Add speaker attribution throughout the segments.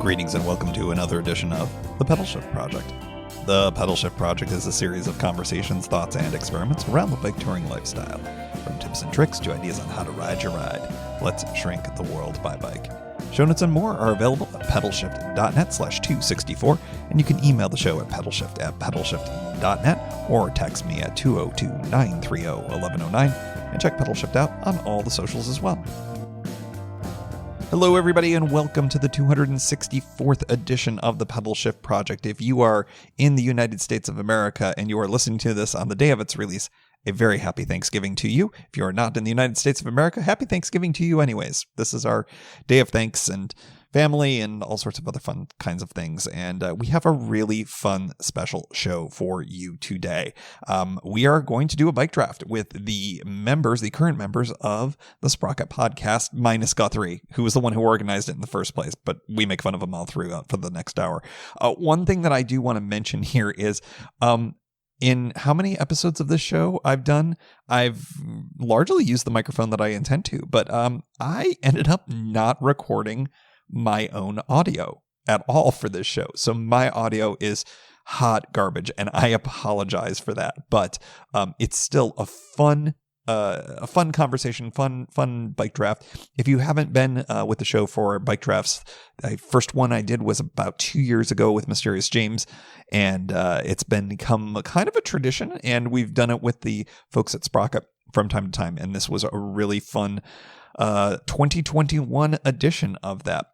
Speaker 1: Greetings and welcome to another edition of The Pedal Shift Project. The Pedal Shift Project is a series of conversations, thoughts, and experiments around the bike touring lifestyle. From tips and tricks to ideas on how to ride your ride, let's shrink the world by bike. Show notes and more are available at pedalshift.net/264, and you can email the show at pedalshift@pedalshift.net or text me at 202-930-1109 and check Pedal Shift out on all the socials as well. Hello, everybody, and welcome to the 264th edition of the Pedal Shift Project. If you are in the United States of America and you are listening to this on the day of its release, a very happy Thanksgiving to you. If you are not in the United States of America, happy Thanksgiving to you anyways. This is our day of thanks and family and all sorts of other fun kinds of things. And we have a really fun special show for you today. We are going to do a bike draft with the current members of the Sprocket Podcast, minus Guthrie, who was the one who organized it in the first place, but we make fun of him all throughout for the next hour. One thing that I do want to mention here is, in how many episodes of this show I've done, I've largely used the microphone that I intend to, but I ended up not recording my own audio at all for this show. So my audio is hot garbage, and I apologize for that. But it's still a fun conversation, fun bike draft. If you haven't been with the show for bike drafts, the first one I did was about 2 years ago with Mysterious James, and it's become kind of a tradition, and we've done it with the folks at Sprocket from time to time, and this was a really fun 2021 edition of that.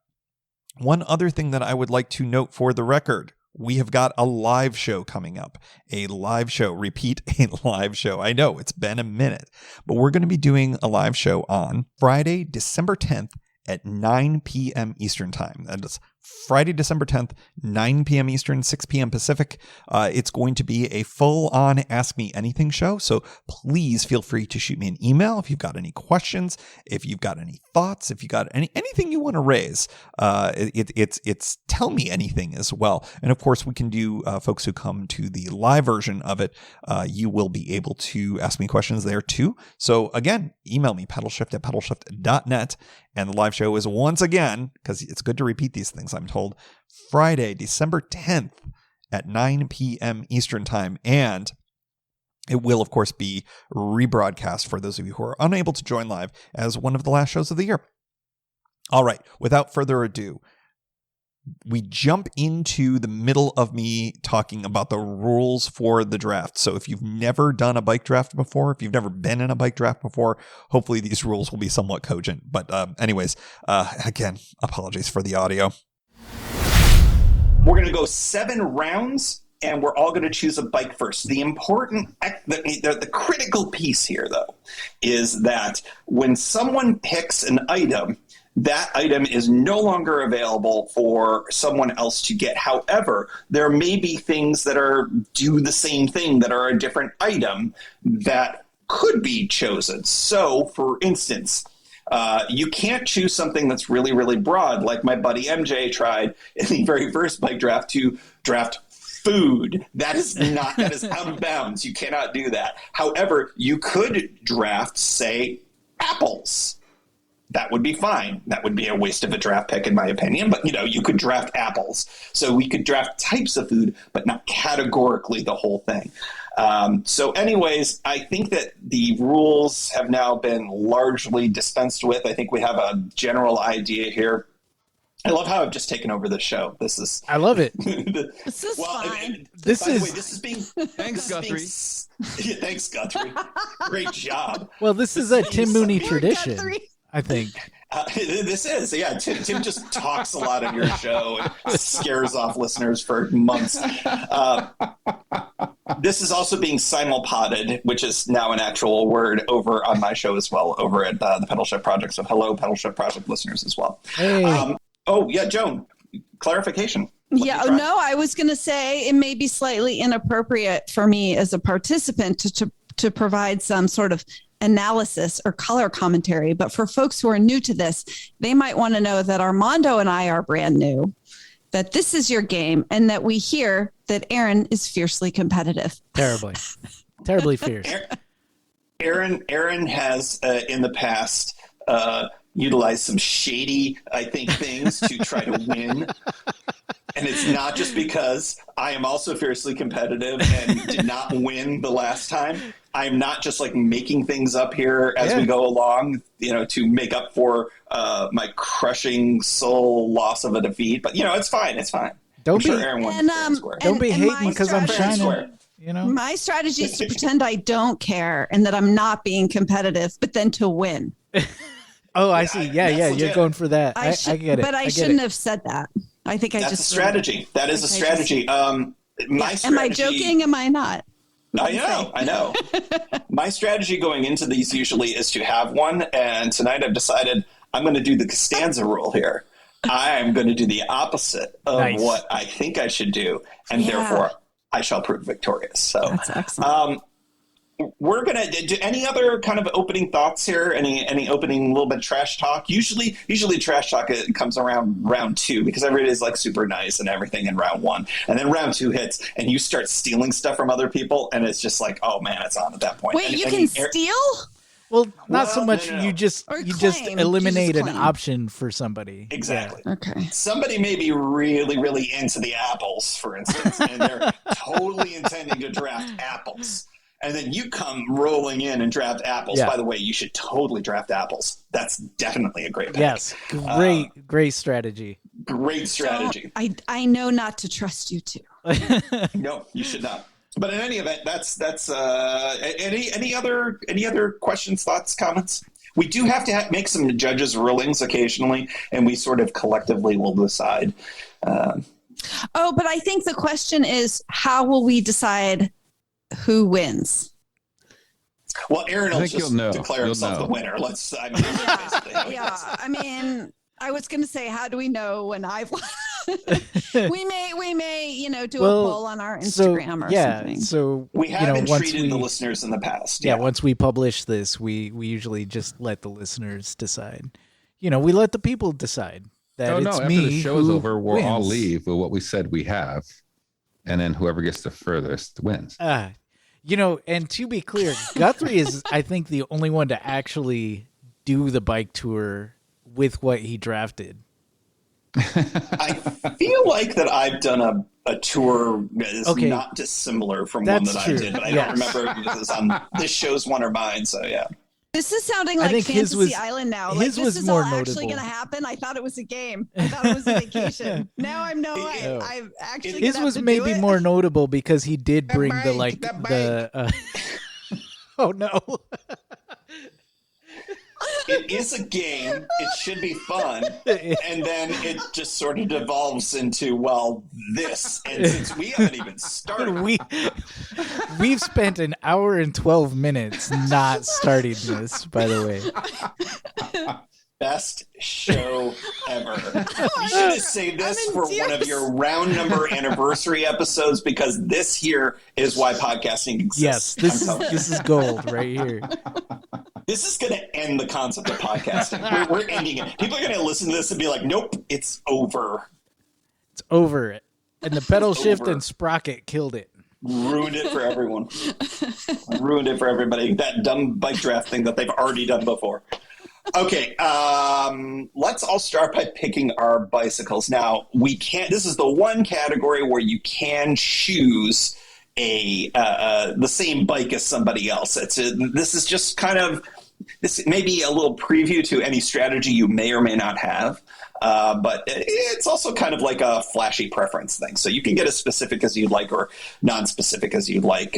Speaker 1: One other thing that I would like to note for the record, we have got a live show coming up. A live show. Repeat, a live show. I know it's been a minute, but we're going to be doing a live show on Friday, December 10th at 9 p.m. Eastern Time. That is Friday, December 10th, 9 p.m. Eastern, 6 p.m. Pacific. It's going to be a full-on Ask Me Anything show, so please feel free to shoot me an email if you've got any questions, if you've got any thoughts, if you've got anything you want to raise. It's tell me anything as well. And of course, we can do folks who come to the live version of it. You will be able to ask me questions there too. So again, email me, pedalshift@pedalshift.net. And the live show is once again, because it's good to repeat these things, I'm told, Friday, December 10th at 9 p.m. Eastern Time. And it will, of course, be rebroadcast for those of you who are unable to join live as one of the last shows of the year. All right, without further ado, we jump into the middle of me talking about the rules for the draft. So if you've never done a bike draft before, if you've never been in a bike draft before, hopefully these rules will be somewhat cogent. But anyways, again, apologies for the audio.
Speaker 2: We're going to go 7 rounds, and we're all going to choose a bike first. The critical piece here, though, is that when someone picks an item, that item is no longer available for someone else to get. However, there may be things that do the same thing that are a different item that could be chosen. So, for instance, you can't choose something that's really, really broad, like my buddy MJ tried in the very first bike draft to draft food. That is out of bounds. You cannot do that. However, you could draft, say, apples. That would be fine. That would be a waste of a draft pick, in my opinion. But, you could draft apples. So we could draft types of food, but not categorically the whole thing. So anyways, I think that the rules have now been largely dispensed with. I think we have a general idea here. I love how I've just taken over the show.
Speaker 3: I love it.
Speaker 4: This is fine.
Speaker 2: This is being...
Speaker 1: Thanks, Guthrie.
Speaker 2: Thanks, Guthrie. Great job.
Speaker 3: Well, this is a Tim Mooney tradition.
Speaker 4: Guthrie.
Speaker 3: I think.
Speaker 2: This is, yeah. Tim just talks a lot on your show and scares off listeners for months. This is also being simulpotted, which is now an actual word, over on my show as well, over at the Pedal Shift Project. So hello, Pedal Shift Project listeners as well.
Speaker 3: Hey.
Speaker 2: Joan, clarification.
Speaker 4: No, I was going to say it may be slightly inappropriate for me as a participant to provide some sort of analysis or color commentary. But for folks who are new to this, they might want to know that Armando and I are brand new, that this is your game, and that we hear that Aaron is fiercely competitive.
Speaker 3: Terribly fierce.
Speaker 2: Aaron has in the past utilize some shady, I think, things to try to win. And it's not just because I am also fiercely competitive and did not win the last time. I'm not just like making things up here as we go along, to make up for my crushing soul loss of a defeat. But, it's fine. It's fine.
Speaker 3: Don't be hating because I'm shining.
Speaker 4: My strategy is to pretend I don't care and that I'm not being competitive, but then to win.
Speaker 3: I see. Yeah. You're going for that. I get it.
Speaker 4: But I shouldn't have said that. I think
Speaker 2: that's a strategy. That is a strategy.
Speaker 4: Am I joking? Am I not?
Speaker 2: I know. My strategy going into these usually is to have one. And tonight I've decided I'm going to do the Costanza rule here. I'm going to do the opposite of what I think I should do. And therefore I shall prove victorious. So
Speaker 4: that's excellent.
Speaker 2: We're going to do any other kind of opening thoughts here? Any opening little bit of trash talk? Usually trash talk comes around round 2 because everybody's like super nice and everything in round 1. And then round 2 hits and you start stealing stuff from other people. And it's just like, oh man, it's on at that point.
Speaker 4: Wait, you can steal?
Speaker 3: Well, not so much. No. You just eliminate an option for somebody.
Speaker 2: Exactly.
Speaker 4: Yeah. Okay.
Speaker 2: Somebody may be really, really into the apples, for instance, and they're totally intending to draft apples. And then you come rolling in and draft apples. Yeah. By the way, you should totally draft apples. That's definitely a great pick.
Speaker 3: Yes, great strategy.
Speaker 2: Great strategy.
Speaker 4: So I know not to trust you too.
Speaker 2: No, you should not. But in any event, that's any other questions, thoughts, comments? We do have to make some judges' rulings occasionally, and we sort of collectively will decide.
Speaker 4: But I think the question is, how will we decide who wins?
Speaker 2: Well, Aaron will just declare himself the winner.
Speaker 4: I was going to say, how do we know when I've won? we may, do a poll on our Instagram or something.
Speaker 3: So
Speaker 2: we haven't treated the listeners in the past.
Speaker 3: Yeah, once we publish this, we usually just let the listeners decide. We let the people decide. After
Speaker 5: the show is over, we'll all leave with what we said we have, and then whoever gets the furthest wins.
Speaker 3: And to be clear, Guthrie is, I think, the only one to actually do the bike tour with what he drafted.
Speaker 2: I feel like that I've done a tour that is not dissimilar from one that I did, but I don't remember if it was on this show's one or mine. So yeah,
Speaker 4: this is sounding like Fantasy Island now. Like, this is all actually going to happen. I thought it was a game. I thought it was a vacation. Now I'm I've actually.
Speaker 3: His was maybe more notable because he did bring oh no.
Speaker 2: It is a game. It should be fun. And then it just sort of devolves into, this. And since we haven't even started.
Speaker 3: We've spent an hour and 12 minutes not starting this, by the way.
Speaker 2: Best show ever. You should have saved this for one of your round number anniversary episodes because this here is why podcasting exists.
Speaker 3: Yes, this is gold right here.
Speaker 2: This is going to end the concept of podcasting. We're ending it. People are going to listen to this and be like, nope, it's over.
Speaker 3: It's over. And the pedal shift and Sprocket killed it.
Speaker 2: Ruined it for everyone. Ruined it for everybody. That dumb bike draft thing that they've already done before. Okay, let's all start by picking our bicycles. Now, this is the one category where you can choose the same bike as somebody else. This is just kind of, this may be a little preview to any strategy you may or may not have, but it's also kind of like a flashy preference thing. So you can get as specific as you'd like or non-specific as you'd like.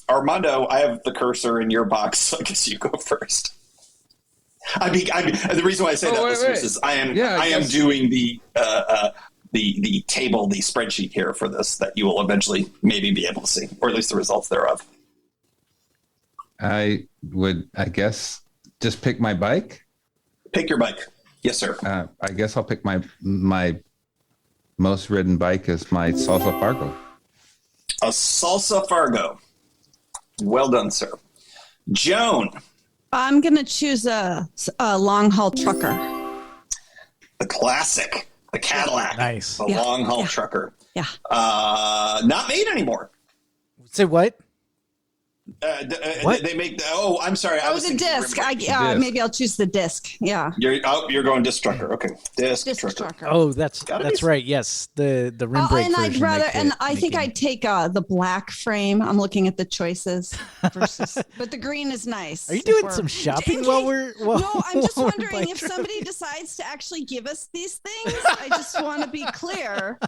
Speaker 2: Armando, I have the cursor in your box, so I guess you go first. The reason why I say listeners, is I am doing the table, the spreadsheet here for this that you will eventually maybe be able to see, or at least the results thereof.
Speaker 5: I would, I guess, just pick my bike.
Speaker 2: Pick your bike. Yes, sir.
Speaker 5: I guess I'll pick my most ridden bike is my Salsa Fargo.
Speaker 2: A Salsa Fargo. Well done, sir. Joan.
Speaker 4: I'm going to choose a long haul trucker.
Speaker 2: The classic, the Cadillac.
Speaker 3: Nice.
Speaker 2: The long haul trucker.
Speaker 4: Yeah.
Speaker 2: Not made anymore.
Speaker 3: Say what?
Speaker 2: They make. Oh, I'm sorry. I was
Speaker 4: the disc.
Speaker 2: disc.
Speaker 4: Maybe I'll choose the disc. Yeah.
Speaker 2: You're going disc trucker. Okay, disc trucker.
Speaker 3: Oh, that's right. Yes, the rim brake version.
Speaker 4: I think I'd take the black frame. I'm looking at the choices versus, but the green is nice.
Speaker 3: Are you doing some shopping while we're?
Speaker 4: No, I'm just wondering if somebody decides to actually give us these things. I just want to be clear.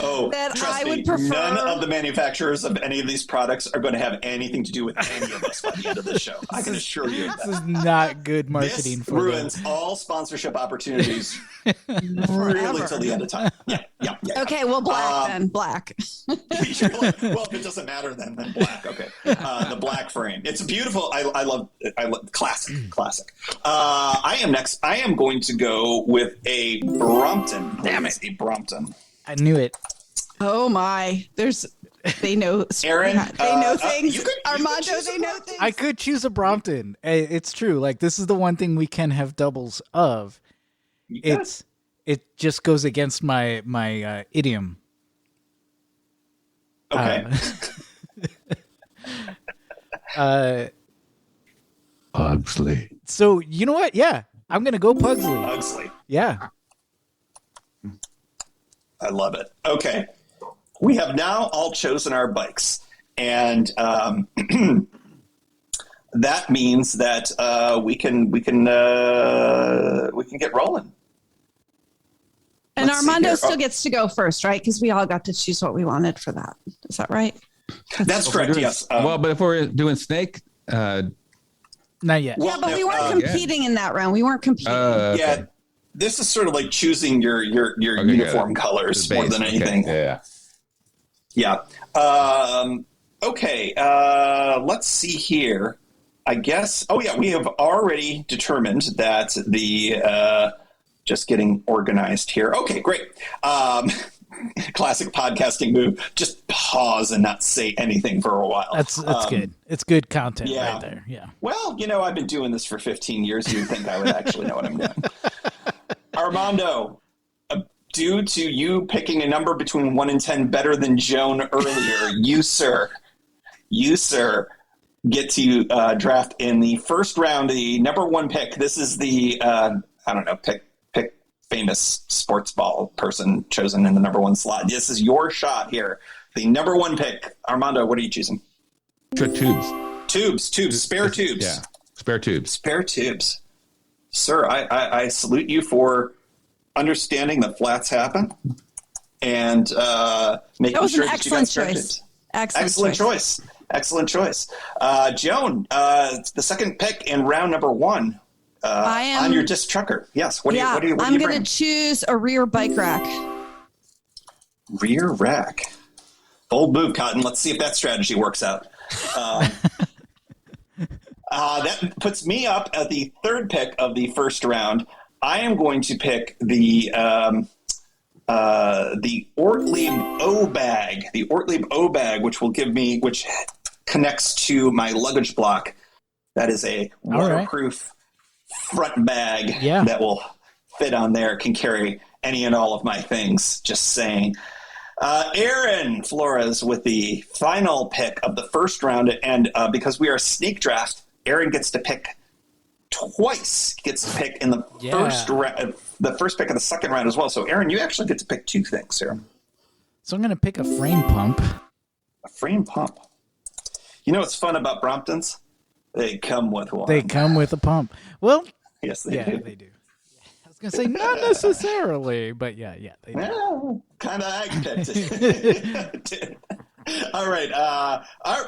Speaker 2: Oh,
Speaker 4: that
Speaker 2: trust me,
Speaker 4: would prefer...
Speaker 2: none of the manufacturers of any of these products are going to have anything to do with any of us by the end of the show. I can assure you that.
Speaker 3: This is not good marketing
Speaker 2: this
Speaker 3: for
Speaker 2: ruins
Speaker 3: them.
Speaker 2: all sponsorship opportunities really till the end of time. Yeah.
Speaker 4: Okay, well, black then. Black.
Speaker 2: You're like, well, if it doesn't matter then black. Okay. The black frame. It's beautiful. I love classic. I am next. I am going to go with a Brompton. Damn it. A Brompton.
Speaker 3: I knew it.
Speaker 4: Oh my! They know.
Speaker 2: Aaron,
Speaker 4: they know things.
Speaker 2: Armando,
Speaker 4: they know things.
Speaker 3: I could choose a Brompton. It's true. Like, this is the one thing we can have doubles of. It just goes against my idiom.
Speaker 2: Okay.
Speaker 5: Pugsley.
Speaker 3: So you know what? Yeah, I'm gonna go Pugsley.
Speaker 2: Pugsley.
Speaker 3: Yeah.
Speaker 2: I love it. Okay. We have now all chosen our bikes. And that means that we can get rolling.
Speaker 4: And Armando still gets to go first, right? Because we all got to choose what we wanted for that. Is that right?
Speaker 2: That's correct, yes.
Speaker 5: But if we're doing snake...
Speaker 3: Not yet.
Speaker 4: Well, but we weren't competing in that round. We weren't competing.
Speaker 5: Okay.
Speaker 2: Yeah. This is sort of like choosing your uniform colors more than anything.
Speaker 5: Okay.
Speaker 2: Yeah. Okay. Let's see here. I guess. Oh yeah, we have already determined that the just getting organized here. Okay, great. Classic podcasting move. Just pause and not say anything for a while.
Speaker 3: That's good. It's good content right there. Yeah.
Speaker 2: Well, I've been doing this for 15 years. You'd think I would actually know what I'm doing. Armando, due to you picking a number between 1 and 10 better than Joan earlier, you sir, get to draft in the first round, the number 1 pick. This is the, pick famous sports ball person chosen in the number 1 slot. This is your shot here. The number 1 pick. Armando, what are you choosing? Tubes, spare tubes.
Speaker 5: Yeah, spare tubes. Sir,
Speaker 2: I salute you for understanding that flats happen and making sure that you got spare tubes. Excellent choice. Joan, the second pick in round number 1 on your disc trucker. Yes. What do you
Speaker 4: I'm going to choose a rear bike rack.
Speaker 2: Rear rack. Bold move, Cotton. Let's see if that strategy works out. That puts me up at the 3rd pick of the first round. I am going to pick the Ortlieb O bag. The Ortlieb O bag, which connects to my luggage block. That is a waterproof front bag that will fit on there. Can carry any and all of my things. Just saying. Aaron Flores with the final pick of the first round, and because we are a snake draft, Aaron gets to pick twice. Gets to pick in the first pick of the second round as well. So, Aaron, you actually get to pick 2 things here.
Speaker 3: So I'm going to pick a frame pump.
Speaker 2: A frame pump. You know what's fun about Bromptons? They come with one.
Speaker 3: They come with a pump. Well,
Speaker 2: yes, they do.
Speaker 3: They do. I was going to say not necessarily, but yeah, they do.
Speaker 2: Well, kind of I picked it. All right,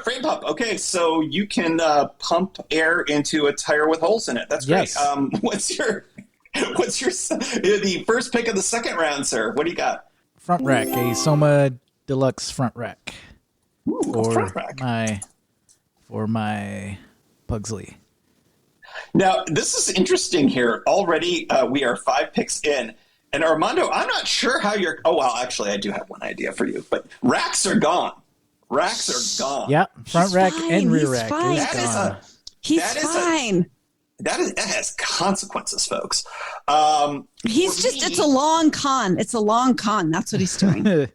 Speaker 2: frame pump. Okay, so you can pump air into a tire with holes in it. That's great. What's your the first pick of the second round, sir? What do you got?
Speaker 3: Front rack, a Soma Deluxe front rack.
Speaker 2: Ooh, front rack.
Speaker 3: For my Pugsley.
Speaker 2: Now, this is interesting here. Already, we are 5 picks in. And Armando, I'm not sure how you're... Oh, well, actually, I do have one idea for you. But racks are gone. Racks are gone.
Speaker 3: Yeah, front rack and rear rack.
Speaker 4: He's fine.
Speaker 2: That has consequences, folks.
Speaker 4: It's a long con. It's a long con. That's what he's doing.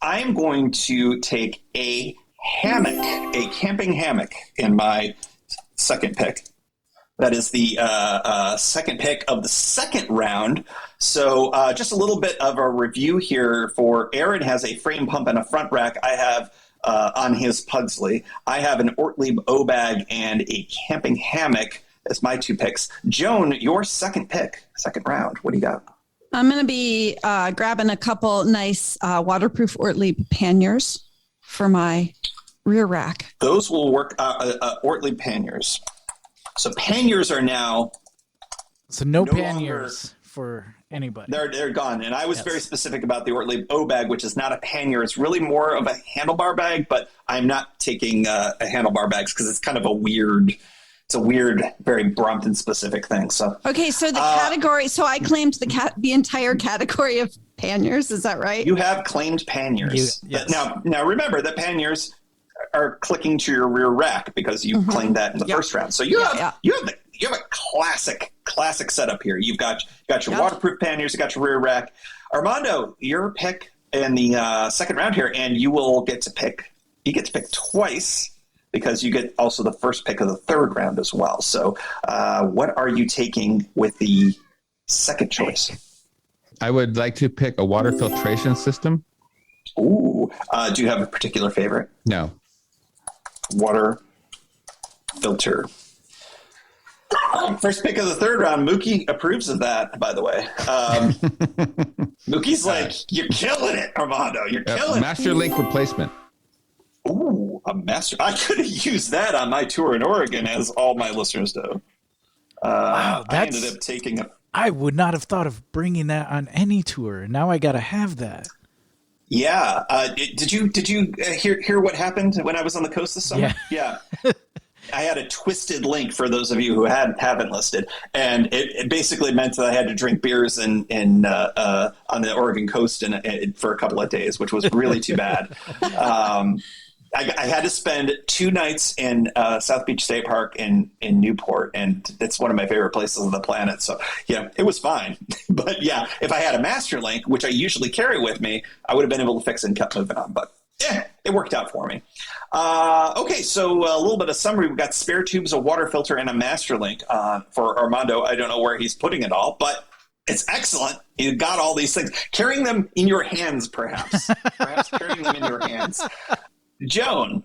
Speaker 2: I'm going to take a hammock, a camping hammock in my second pick. That is the second pick of the second round. So just a little bit of a review here for Aaron has a frame pump and a front rack. I have on his Pugsley. I have an Ortlieb O bag and a camping hammock as my two picks. Joan, your second pick, second round. What do you got?
Speaker 4: I'm going to be grabbing a couple nice waterproof Ortlieb panniers for my rear rack.
Speaker 2: Those will work. Ortlieb panniers. So panniers are now
Speaker 3: so no panniers for anybody.
Speaker 2: They're gone. And I was very specific about the Ortlieb O bag, which is not a pannier. It's really more of a handlebar bag, but I'm not taking a handlebar bags because it's kind of a weird, very Brompton specific thing. So
Speaker 4: okay, so the category. So I claimed the entire category of panniers. Is that right?
Speaker 2: You have claimed panniers.
Speaker 3: Yes.
Speaker 2: Now remember that panniers are clicking to your rear rack because you claimed that in the first round. So you have a classic setup here. You've got your waterproof panniers, you got your rear rack. Armando, your pick in the second round here, and you get to pick twice because you get also the first pick of the third round as well. So what are you taking with the second choice?
Speaker 5: I would like to pick a water filtration system.
Speaker 2: Ooh. Do you have a particular favorite?
Speaker 5: No.
Speaker 2: Water filter. First pick of the third round. Mookie approves of that, by the way. Mookie's like, you're killing it, Armando. You're killing it.
Speaker 5: Masterlink replacement.
Speaker 2: Ooh, a master. I could have used that on my tour in Oregon, as all my listeners know.
Speaker 3: Wow,
Speaker 2: I ended up taking a...
Speaker 3: I would not have thought of bringing that on any tour. Now I got to have that.
Speaker 2: Yeah. Did you hear what happened when I was on the coast this summer? Yeah. I had a twisted link for those of you who haven't listed, and it basically meant that I had to drink beers on the Oregon coast for a couple of days, which was really too bad. I had to spend 2 nights in South Beach State Park in Newport, and it's one of my favorite places on the planet. So, yeah, it was fine. But, yeah, if I had a Masterlink, which I usually carry with me, I would have been able to fix it and kept moving on. But, yeah, it worked out for me. Okay, so a little bit of summary. We've got spare tubes, a water filter, and a Masterlink for Armando. I don't know where he's putting it all, but it's excellent. You got all these things. Carrying them in your hands, perhaps. Perhaps carrying them in your hands. Joan,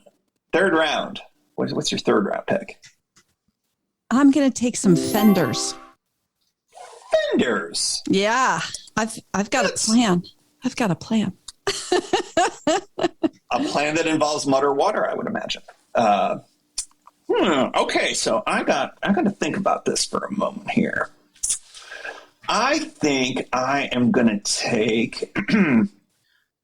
Speaker 2: third round. What's your third round pick?
Speaker 4: I'm going to take some fenders.
Speaker 2: Fenders.
Speaker 4: Yeah, I've got a plan. I've got a plan.
Speaker 2: A plan that involves mud or water, I would imagine. Okay, so I got to think about this for a moment here. I think I am going to take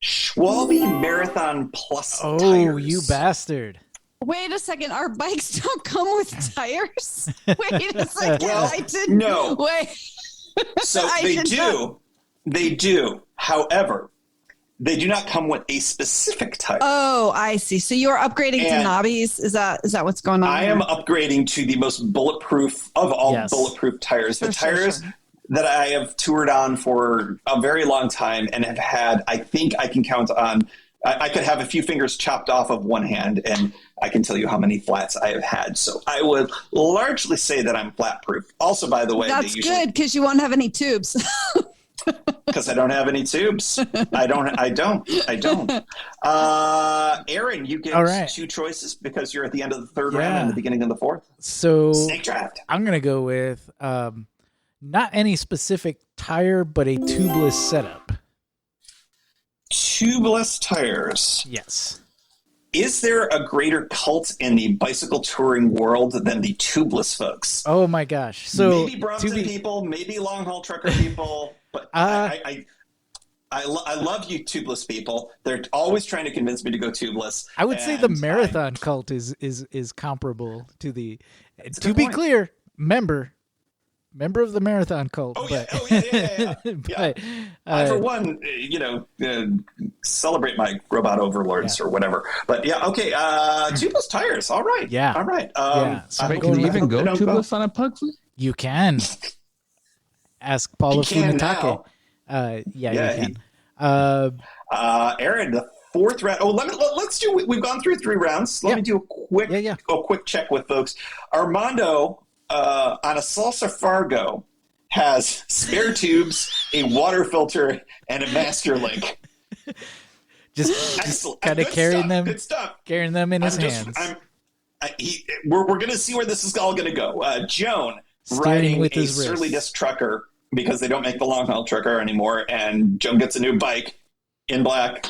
Speaker 2: Schwalbe Marathon Plus tires.
Speaker 3: Oh, you bastard.
Speaker 4: Wait a second. Our bikes don't come with tires? Wait a second.
Speaker 2: Well,
Speaker 4: I didn't.
Speaker 2: No.
Speaker 4: Wait.
Speaker 2: So they do. They do. However, they do not come with a specific tire.
Speaker 4: Oh, I see. So you're upgrading to knobbies. Is that what's going on?
Speaker 2: I am upgrading to the most bulletproof of all bulletproof tires. The tires that I have toured on for a very long time and have had, I think I can count on, I could have a few fingers chopped off of one hand and I can tell you how many flats I have had. So I would largely say that I'm flat proof. Also, by the way,
Speaker 4: that's good because you won't have any tubes.
Speaker 2: Because I don't have any tubes. I don't. Aaron, you get 2 choices because you're at the end of the third round and the beginning of the fourth.
Speaker 3: So
Speaker 2: snake draft.
Speaker 3: I'm going to go with not any specific tire, but a tubeless setup.
Speaker 2: Tubeless tires.
Speaker 3: Yes.
Speaker 2: Is there a greater cult in the bicycle touring world than the tubeless folks?
Speaker 3: Oh my gosh! So
Speaker 2: maybe Brompton people, maybe long haul trucker people, but I love you tubeless people. They're always trying to convince me to go tubeless.
Speaker 3: I would say the marathon cult is comparable to the. To be clear, member of the marathon cult.
Speaker 2: Oh,
Speaker 3: but,
Speaker 2: yeah.
Speaker 3: But,
Speaker 2: I, for one, celebrate my robot overlords or whatever. But yeah, okay. Tubeless tires. All right.
Speaker 3: Yeah.
Speaker 2: All right.
Speaker 3: So
Speaker 5: can you even go tubeless on a Pugsley?
Speaker 3: You can. Ask Paula Funatake. You can.
Speaker 2: Aaron, the fourth round. Oh, let's do. We've gone through 3 rounds. Let me do a quick check with folks. Armando on a Salsa Fargo has spare tubes, a water filter, and a Masterlink.
Speaker 3: just kind of carrying them.
Speaker 2: Good stuff.
Speaker 3: Carrying them in his hands.
Speaker 2: We're going to see where this is all going to go. Joan riding
Speaker 3: with
Speaker 2: a
Speaker 3: his
Speaker 2: Surly
Speaker 3: wrists.
Speaker 2: Disc trucker because they don't make the long haul trucker anymore, and Joan gets a new bike in black.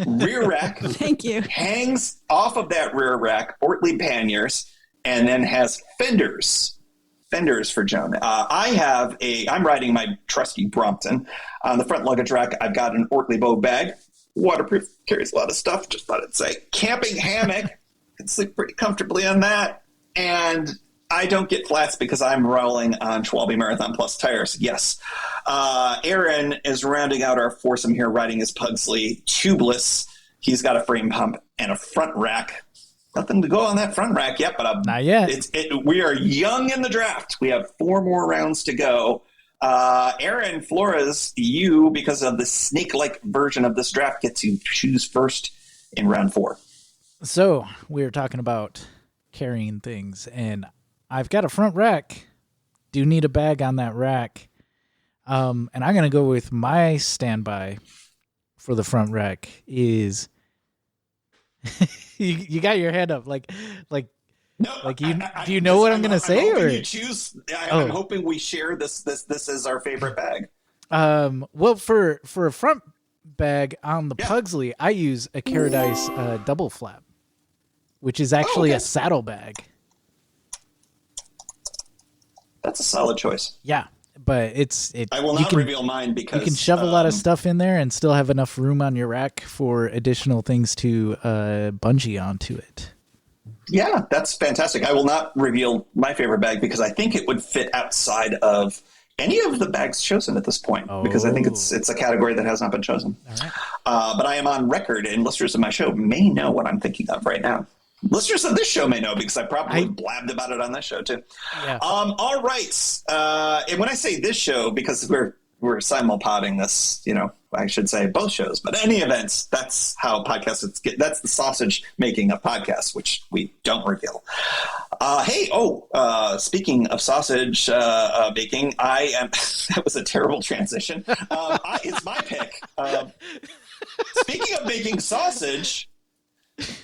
Speaker 2: Rear rack.
Speaker 4: Thank you.
Speaker 2: Hangs off of that rear rack Ortlieb panniers, and then has fenders. Fenders for Joan. I'm riding my trusty Brompton. On the front luggage rack, I've got an Ortlieb O bag. Waterproof, carries a lot of stuff. Just thought I'd say. Camping hammock. Can sleep pretty comfortably on that. And I don't get flats because I'm rolling on Schwalbe Marathon Plus tires. Yes. Aaron is rounding out our foursome here, riding his Pugsley Tubeless. He's got a frame pump and a front rack. Nothing to go on that front rack yet, but
Speaker 3: not yet.
Speaker 2: We are young in the draft. We have 4 more rounds to go. Aaron Flores, you, because of the snake-like version of this draft, get to choose first in round 4.
Speaker 3: So we were talking about carrying things, and I've got a front rack. Do need a bag on that rack. And I'm going to go with my standby for the front rack is you got your head up
Speaker 2: No,
Speaker 3: do you know what I'm going to say? Or
Speaker 2: you choose? I'm hoping we share this. This is our favorite bag.
Speaker 3: Well, for a front bag on the Pugsley, I use a Caradice double flap, which is actually a saddle bag.
Speaker 2: That's a solid choice.
Speaker 3: Yeah, but
Speaker 2: I will not reveal mine because
Speaker 3: you can shove a lot of stuff in there and still have enough room on your rack for additional things to bungee onto it.
Speaker 2: Yeah, that's fantastic. I will not reveal my favorite bag because I think it would fit outside of any of the bags chosen at this point because I think it's a category that has not been chosen.
Speaker 3: All right.
Speaker 2: But I am on record, and listeners of my show may know what I'm thinking of right now. Listeners of this show may know because I probably blabbed about it on this show too.
Speaker 3: Yeah.
Speaker 2: All right. And when I say this show, because we're simulpodding this, I should say both shows, but any events, that's how podcasts that's the sausage making of podcasts, which we don't reveal. Speaking of sausage baking, that was a terrible transition. It's my pick. Speaking of making sausage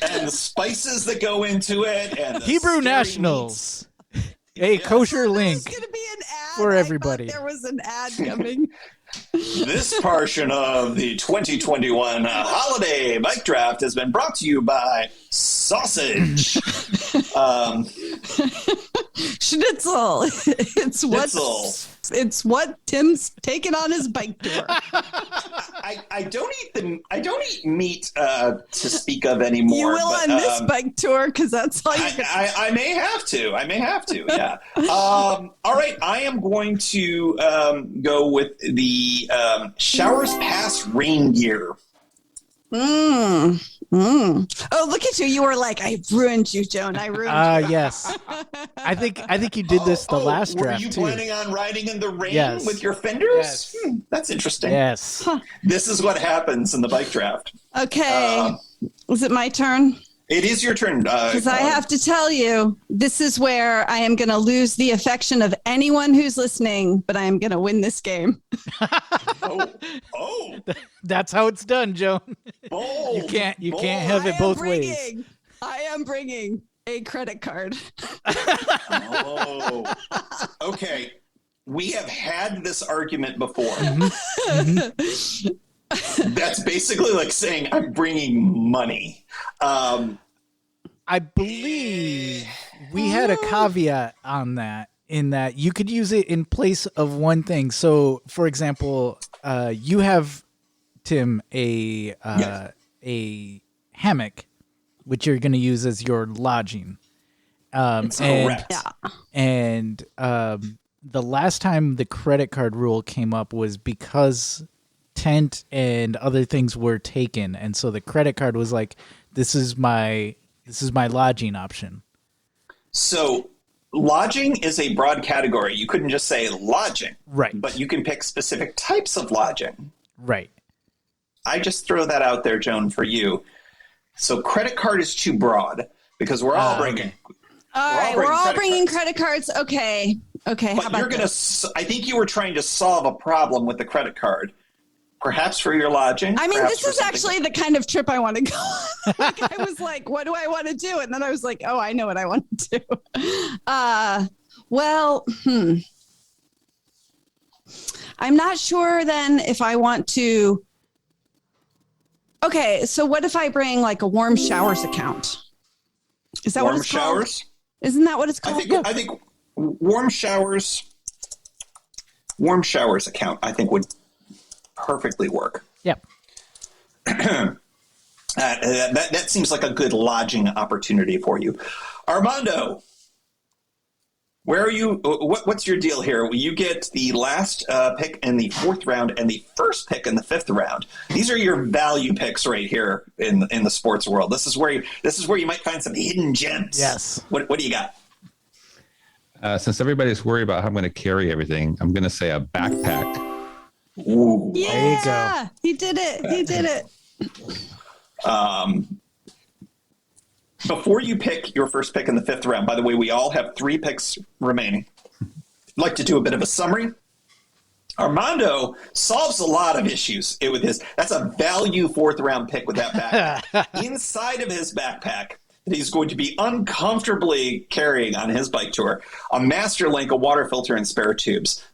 Speaker 2: and the spices that go into it, and the
Speaker 3: Hebrew Nationals, a kosher link
Speaker 4: There's going to be an ad
Speaker 3: for everybody.
Speaker 4: There was an ad coming.
Speaker 2: This portion of the 2021 holiday bike draft has been brought to you by Sausage.
Speaker 4: Schnitzel. It's what Tim's taking on his bike tour.
Speaker 2: I don't eat meat to speak of anymore.
Speaker 4: You will on this bike tour because that's all you're going to.
Speaker 2: I may have to. Yeah. All right. I am going to go with the Showers Pass rain gear.
Speaker 4: Oh, look at you! You were like, "I ruined you, Joan. I ruined you."
Speaker 3: Yes. I think you did this the last draft too.
Speaker 2: Were you planning on riding in the rain with your fenders?
Speaker 3: Yes.
Speaker 2: That's interesting.
Speaker 3: Yes.
Speaker 4: Huh.
Speaker 2: This is what happens in the bike draft.
Speaker 4: Okay. Is it my turn?
Speaker 2: It is your turn.
Speaker 4: Because I have to tell you, this is where I am going to lose the affection of anyone who's listening, but I am going to win this game.
Speaker 3: That's how it's done, Joan.
Speaker 2: Bold,
Speaker 3: you can't have it both ways.
Speaker 4: I am bringing a credit card.
Speaker 2: Okay. We have had this argument before.
Speaker 3: Mm-hmm.
Speaker 2: That's basically like saying I'm bringing money.
Speaker 3: I believe we had a caveat on that, in that you could use it in place of one thing. So, for example, you have, Tim, a hammock, which you're going to use as your lodging.
Speaker 2: Correct.
Speaker 3: And the last time the credit card rule came up was because tent and other things were taken, and so the credit card was like, this is my lodging option.
Speaker 2: So lodging is a broad category. You couldn't just say lodging,
Speaker 3: right?
Speaker 2: But you can pick specific types of lodging,
Speaker 3: right?
Speaker 2: I just throw that out there, Joan, for you. So credit card is too broad because we're all bringing.
Speaker 4: Okay. All right, we're all bringing credit cards. Okay. But
Speaker 2: how about I think you were trying to solve a problem with the credit card. Perhaps for your lodging.
Speaker 4: I mean, this is actually the kind of trip I want to go on. Like, I was like, what do I want to do? And then I was like, oh, I know what I want to do. I'm not sure then if I want to. Okay, so what if I bring like a warm showers account? Is that what it's called? Warm showers? Isn't that what it's called?
Speaker 2: I think warm showers account, I think would perfectly work.
Speaker 3: Yep.
Speaker 2: That seems like a good lodging opportunity for you. Armando, where are you? What's your deal here? You get the last pick in the 4th round and the first pick in the 5th round. These are your value picks right here in the sports world. This is where you might find some hidden gems.
Speaker 3: Yes.
Speaker 2: What do you got?
Speaker 5: Since everybody's worried about how I'm going to carry everything, I'm going to say a backpack.
Speaker 2: Ooh.
Speaker 4: Yeah, there you go. He did it.
Speaker 2: Before you pick your first pick in the 5th round, by the way, we all have 3 picks remaining. I'd like to do a bit of a summary. Armando solves a lot of issues with his. That's a value 4th round pick with that backpack. Inside of his backpack that he's going to be uncomfortably carrying on his bike tour, a Masterlink, a water filter, and spare tubes.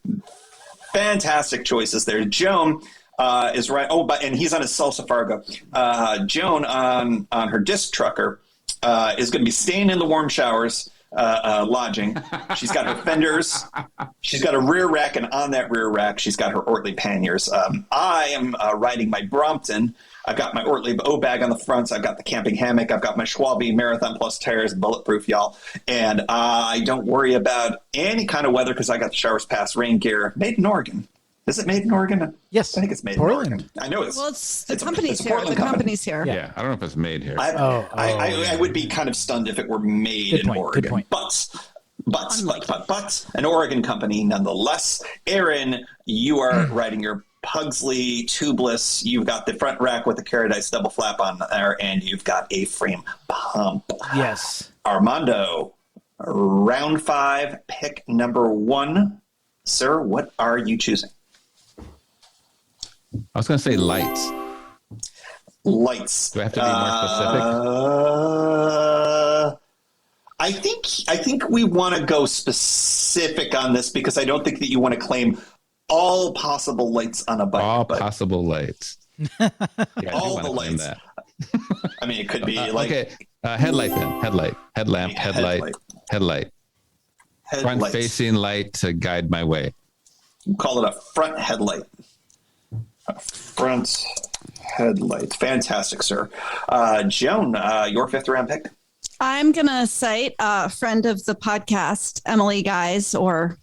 Speaker 2: Fantastic choices there. Joan is right. Oh, and he's on his Salsa Fargo. Joan on her disc trucker is going to be staying in the warm showers lodging. She's got her fenders. She's got a rear rack, and on that rear rack, she's got her Ortlieb panniers. I am riding my Brompton. I've got my Ortlieb O bag on the front. I've got the camping hammock. I've got my Schwalbe Marathon Plus tires, bulletproof, y'all. And I don't worry about any kind of weather because I got the Showers Pass rain gear made in Oregon. Is it made in Oregon?
Speaker 3: Yes.
Speaker 2: I think it's made
Speaker 3: Portland.
Speaker 2: in Oregon. I know it's.
Speaker 4: Well, it's the company's
Speaker 2: it's
Speaker 4: here. The company's here.
Speaker 5: Yeah, I don't know if it's made here.
Speaker 2: I would be kind of stunned if it were made in Oregon.
Speaker 3: Good point.
Speaker 2: But an Oregon company nonetheless. Aaron, you are riding your Pugsley Tubeless. You've got the front rack with the Caradice double flap on there, and you've got a frame pump.
Speaker 3: Yes.
Speaker 2: Armando, round 5, pick number 1. Sir, what are you choosing?
Speaker 5: I was going to say lights.
Speaker 2: Lights.
Speaker 5: Do I have to be more specific?
Speaker 2: I think we want to go specific on this because I don't think that you want to claim all possible lights on a bike.
Speaker 5: All possible lights. Yeah,
Speaker 2: all the lights. That. I mean, it could be like
Speaker 5: headlight then. Headlamp, headlight. Front-facing light to guide my way.
Speaker 2: Call it a front headlight. A front headlight. Fantastic, sir. Joan, your 5th round pick?
Speaker 4: I'm going to cite a friend of the podcast, Emily Guys, or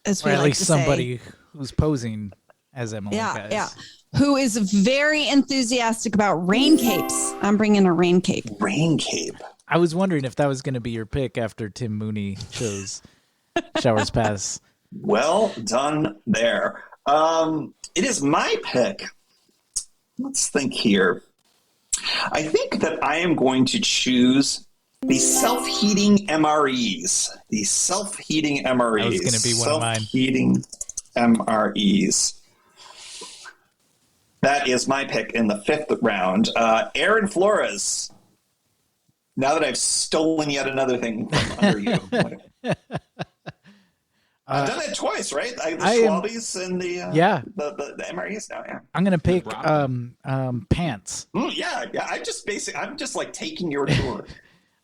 Speaker 4: as we
Speaker 3: or at
Speaker 4: like
Speaker 3: least
Speaker 4: to
Speaker 3: somebody
Speaker 4: say,
Speaker 3: who's posing as Emily Guys.
Speaker 4: Yeah, who is very enthusiastic about rain capes. I'm bringing a rain cape.
Speaker 2: Rain cape.
Speaker 3: I was wondering if that was going to be your pick after Tim Mooney chose Showers Pass.
Speaker 2: Well done there. It is my pick. Let's think here. I think that I am going to choose the self-heating MREs. The self-heating MREs.
Speaker 3: That was going to be one of mine.
Speaker 2: Self-heating MREs. That is my pick in the 5th round. Aaron Flores. Now that I've stolen yet another thing from under you. I've done that twice, right? The Schwalbes and the MREs now. Yeah,
Speaker 3: I'm gonna pick pants.
Speaker 2: Yeah. I'm just like taking your tour.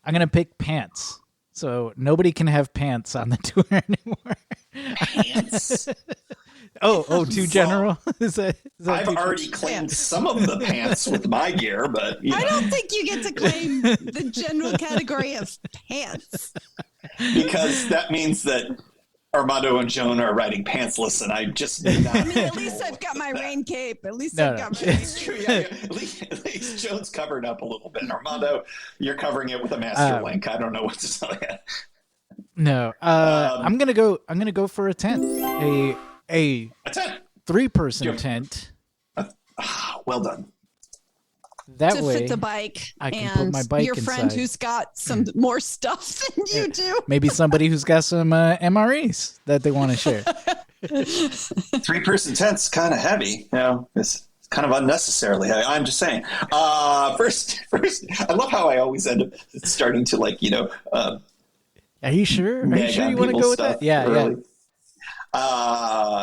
Speaker 3: I'm gonna pick pants, so nobody can have pants on the tour anymore.
Speaker 2: Pants.
Speaker 3: Too general. Is that
Speaker 2: I've already claimed some of the pants with my gear, but
Speaker 4: I don't think you get to claim the general category of pants
Speaker 2: because that means that Armando and Joan are riding pantsless, and I just did not.
Speaker 4: I mean, at least I've got my rain cape. At least I've got my rain
Speaker 2: It's true. Yeah. At least Joan's covered up a little bit. Armando, you're covering it with a Masterlink. I don't know what to tell you.
Speaker 3: No, I'm gonna go for a tent. A 3-person tent.
Speaker 2: well done.
Speaker 3: That
Speaker 4: to
Speaker 3: way,
Speaker 4: fit the bike.
Speaker 3: I can
Speaker 4: and
Speaker 3: put my bike
Speaker 4: your friend
Speaker 3: inside.
Speaker 4: who's got some more stuff than you do.
Speaker 3: Maybe somebody who's got some MREs that they want to share.
Speaker 2: 3-person tent's kind of heavy. It's kind of unnecessarily heavy. I'm just saying. First, I love how I always end up starting to
Speaker 3: Are you sure? Are you sure you want to go with that? Yeah, early. Yeah.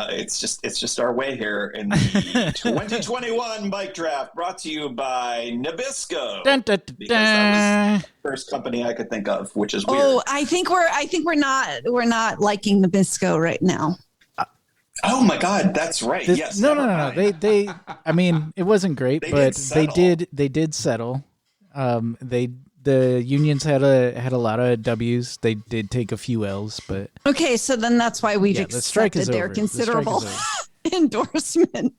Speaker 2: It's just our way here in the 2021 bike draft, brought to you by Nabisco.
Speaker 3: Dun, dun, dun,
Speaker 2: because that was the first company I could think of, which is weird.
Speaker 4: Oh, I think we're not liking Nabisco right now.
Speaker 2: Oh my God, that's right. Yes.
Speaker 3: No. They. I mean, it wasn't great, but they did settle. The unions had a lot of W's. They did take a few L's, but
Speaker 4: okay. So then that's why we've accepted their
Speaker 3: over.
Speaker 4: considerable endorsement.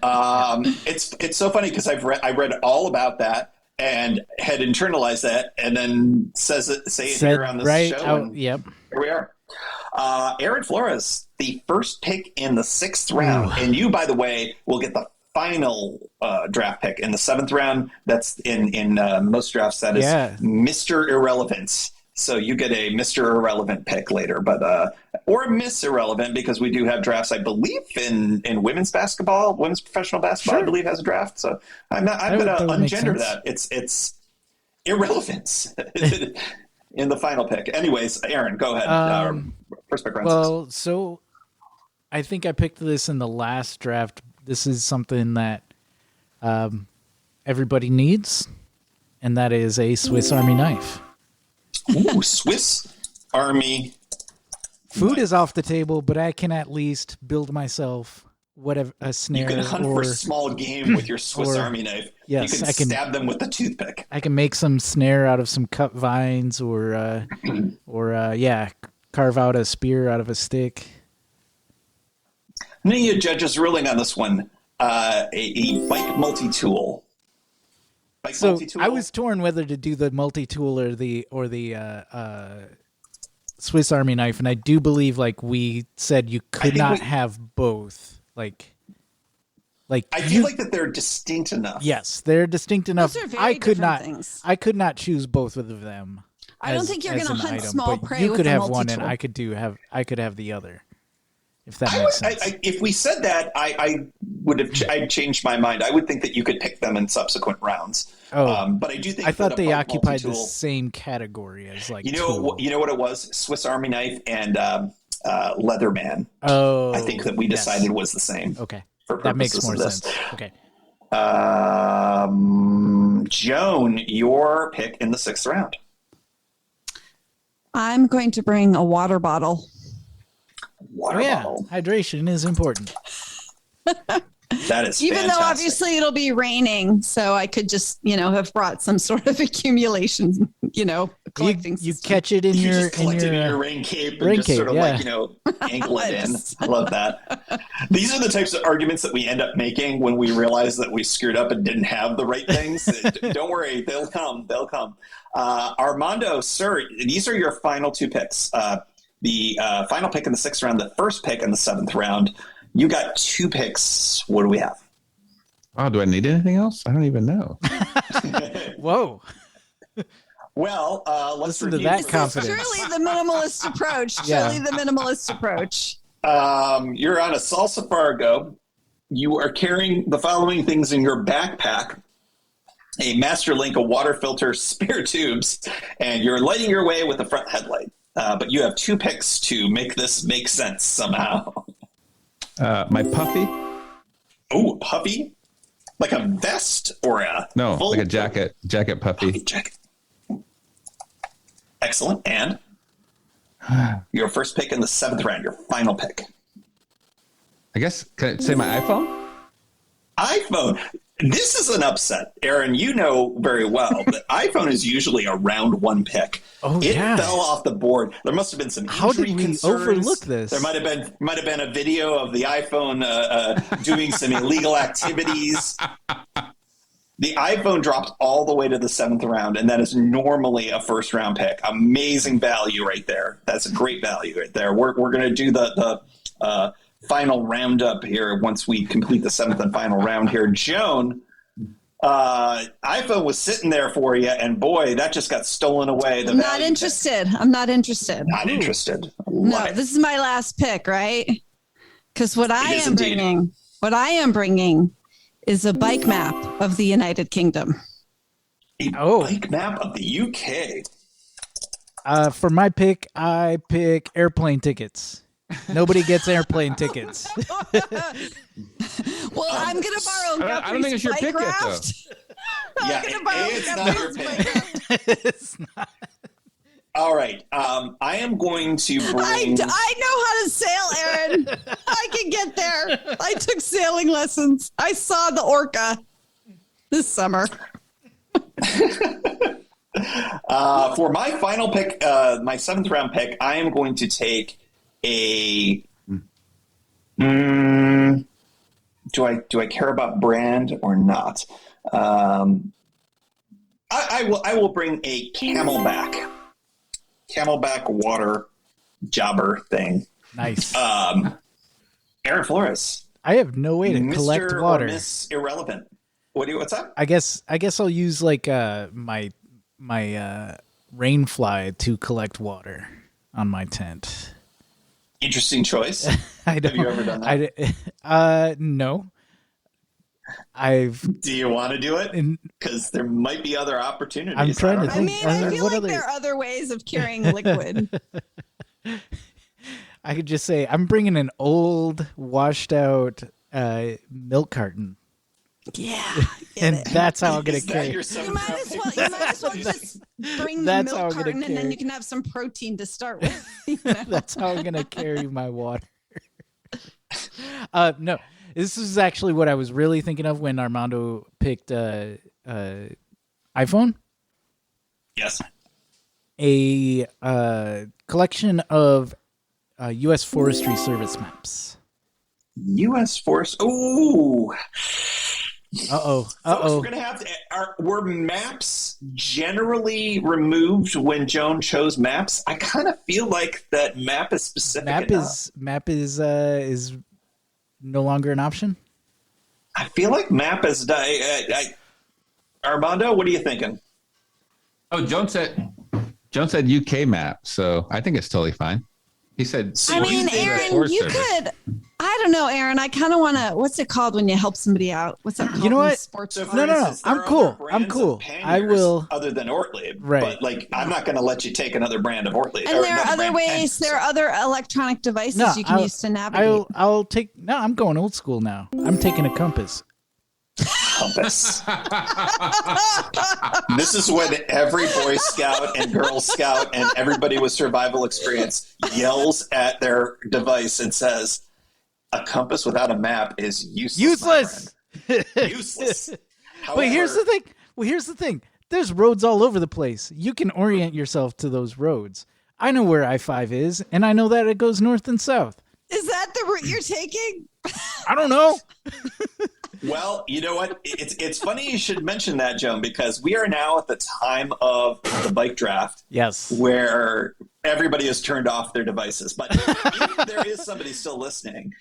Speaker 2: It's so funny because I read all about that and had internalized that, and then say it here on this show.
Speaker 3: Yep.
Speaker 2: Here we are. Aaron Flores, the first pick in the 6th round, and you, by the way, will get the final draft pick in the 7th round. That's in most drafts. That is Mr. Irrelevance. So you get a Mr. Irrelevant pick later, but or a Miss Irrelevant, because we do have drafts. I believe in women's basketball, women's professional basketball. Sure. I believe has a draft. So I'm going to ungender that. It's irrelevance in the final pick. Anyways, Aaron, go ahead. First pick round.
Speaker 3: Well, so I think I picked this in the last draft. This is something that everybody needs, and that is a Swiss Army knife.
Speaker 2: Ooh, Swiss Army.
Speaker 3: Food is off the table, but I can at least build myself a snare.
Speaker 2: You can hunt for small game with your Swiss Army knife.
Speaker 3: Yes,
Speaker 2: you can stab them with a toothpick.
Speaker 3: I can make some snare out of some cut vines, or carve out a spear out of a stick.
Speaker 2: Any judges ruling on this one? A bike multi-tool.
Speaker 3: I was torn whether to do the multi-tool or the Swiss Army knife, and I do believe we said you could not have both. I
Speaker 2: feel like that they're distinct enough.
Speaker 3: Yes, they're distinct enough.
Speaker 4: Those are very different things.
Speaker 3: I could not choose both of them.
Speaker 4: I don't think you're going to hunt
Speaker 3: item,
Speaker 4: small
Speaker 3: but
Speaker 4: prey.
Speaker 3: You
Speaker 4: with
Speaker 3: could
Speaker 4: a
Speaker 3: have
Speaker 4: multi-tool.
Speaker 3: one, and I could have the other. If that makes sense.
Speaker 2: If we said that, I'd changed my mind. I would think that you could pick them in subsequent rounds. But I do think
Speaker 3: I thought they occupied the same category as
Speaker 2: you know what it was? Swiss Army knife and Leatherman.
Speaker 3: Oh,
Speaker 2: I think that we decided was the same.
Speaker 3: Okay, that makes more sense. Okay.
Speaker 2: Joan, your pick in the 6th round.
Speaker 4: I'm going to bring a water bottle.
Speaker 2: Bottle.
Speaker 3: Hydration is important.
Speaker 2: That is
Speaker 4: even
Speaker 2: fantastic.
Speaker 4: though obviously it'll be raining, so I could just have brought some sort of accumulation, collecting.
Speaker 3: You catch it in your
Speaker 2: rain cape and just sort of angle it in. I love that. These are the types of arguments that we end up making when we realize that we screwed up and didn't have the right things. Don't worry, they'll come. Armando, sir, these are your final 2 picks. The final pick in the 6th round, the first pick in the 7th round. You got 2 picks. What do we have?
Speaker 5: Oh, do I need anything else? I don't even know.
Speaker 3: Whoa.
Speaker 2: Well, let's
Speaker 3: listen to that confidence.
Speaker 4: Truly the minimalist approach.
Speaker 2: You're on a Salsa Fargo. You are carrying the following things in your backpack: a Masterlink, a water filter, spare tubes, and you're lighting your way with a front headlight. But you have 2 picks to make this make sense somehow.
Speaker 5: My puffy.
Speaker 2: Oh, puffy? Like a vest or
Speaker 5: like a jacket puffy.
Speaker 2: Jacket. Excellent. And your first pick in the 7th round, your final pick.
Speaker 5: I guess, can I say my iPhone?
Speaker 2: iPhone. This is an upset, Aaron. You know very well that iPhone is usually a round 1 pick.
Speaker 3: Oh,
Speaker 2: it fell off the board. There must have been some injury concerns.
Speaker 3: How did we overlook this?
Speaker 2: There might have been a video of the iPhone doing some illegal activities. The iPhone dropped all the way to the 7th round, and that is normally a 1st round pick. Amazing value right there. That's a great value right there. We're going to do the final roundup here. Once we complete the 7th and final round here, Joan, iPhone was sitting there for you, and boy, that just got stolen away.
Speaker 4: I'm not interested. I'm not interested.
Speaker 2: Not interested.
Speaker 4: No, this is my last pick, right? Because what I am bringing is a bike map of the United Kingdom.
Speaker 2: Bike map of the UK.
Speaker 3: For my pick, I pick airplane tickets. Nobody gets airplane tickets.
Speaker 4: Well, I'm going to borrow Guthrie's
Speaker 5: I don't think it's your pick yet, though.
Speaker 2: Yeah, it's not your pick.
Speaker 3: It's not.
Speaker 2: All right. I am going to bring...
Speaker 4: I know how to sail, Aaron. I can get there. I took sailing lessons. I saw the Orca this summer.
Speaker 2: For my final pick, my 7th round pick, I am going to take a... do I care about brand or not? I will bring a Camelback water jobber thing.
Speaker 3: Nice.
Speaker 2: Aaron Flores.
Speaker 3: I have no way to collect
Speaker 2: Mr.
Speaker 3: water.
Speaker 2: Or Miss Irrelevant. What's up?
Speaker 3: I guess I'll use like my rainfly to collect water on my tent.
Speaker 2: Interesting choice.
Speaker 3: Have
Speaker 2: you ever done that?
Speaker 3: No.
Speaker 2: Do you want to do it? Because there might be other opportunities.
Speaker 3: I'm trying to
Speaker 4: I
Speaker 3: think.
Speaker 4: mean, I feel like there are other ways of carrying liquid.
Speaker 3: I could just say I'm bringing an old, washed out milk carton.
Speaker 4: Yeah,
Speaker 3: and that's how I'm gonna
Speaker 2: Is that
Speaker 3: carry.
Speaker 2: your
Speaker 4: You might as well just bring the
Speaker 3: That's how
Speaker 4: milk
Speaker 3: I'm gonna
Speaker 4: carton, and then
Speaker 3: carry.
Speaker 4: you can have some protein to start with. You know?
Speaker 3: That's how I'm gonna carry my water. No, this is actually what I was really thinking of when Armando picked iPhone.
Speaker 2: Yes.
Speaker 3: A collection of U.S. Forestry Service maps.
Speaker 2: U.S. Forest. Ooh.
Speaker 3: Uh-oh.
Speaker 2: We're gonna have to. Were maps generally removed when Joan chose maps? I kind of feel like that map is specific.
Speaker 3: Map is no longer an option.
Speaker 2: I feel like map is. Armando, what are you thinking?
Speaker 5: Oh, Joan said UK map, so I think it's totally fine. He said.
Speaker 4: I mean, Aaron, you could. I don't know, Aaron. I kind of want to. What's it called when you help somebody out? What's that called?
Speaker 3: You know what?
Speaker 4: Sports.
Speaker 2: So
Speaker 3: No.
Speaker 2: instance,
Speaker 3: I'm
Speaker 2: there are
Speaker 3: cool.
Speaker 2: other brands
Speaker 3: I'm
Speaker 2: of
Speaker 3: cool.
Speaker 2: panniers
Speaker 3: I will.
Speaker 2: Other than Ortlieb,
Speaker 3: Right.
Speaker 2: But like, I'm not going to let you take another brand of Ortlieb.
Speaker 4: And there are other ways. There are other electronic devices you can use to navigate.
Speaker 3: I'll take. No, I'm going old school now. I'm taking a compass.
Speaker 2: Compass. This is when every Boy Scout and Girl Scout and everybody with survival experience yells at their device and says, "A compass without a map is useless." Useless. However,
Speaker 3: But here's the thing. There's roads all over the place. You can orient yourself to those roads. I know where I-5 is, and I know that it goes north and south.
Speaker 4: Is that the route you're taking?
Speaker 3: I don't know.
Speaker 2: Well, you know what? It's funny you should mention that, Joan, because we are now at the time of the bike draft.
Speaker 3: Yes.
Speaker 2: Where everybody has turned off their devices. But if there is somebody still listening,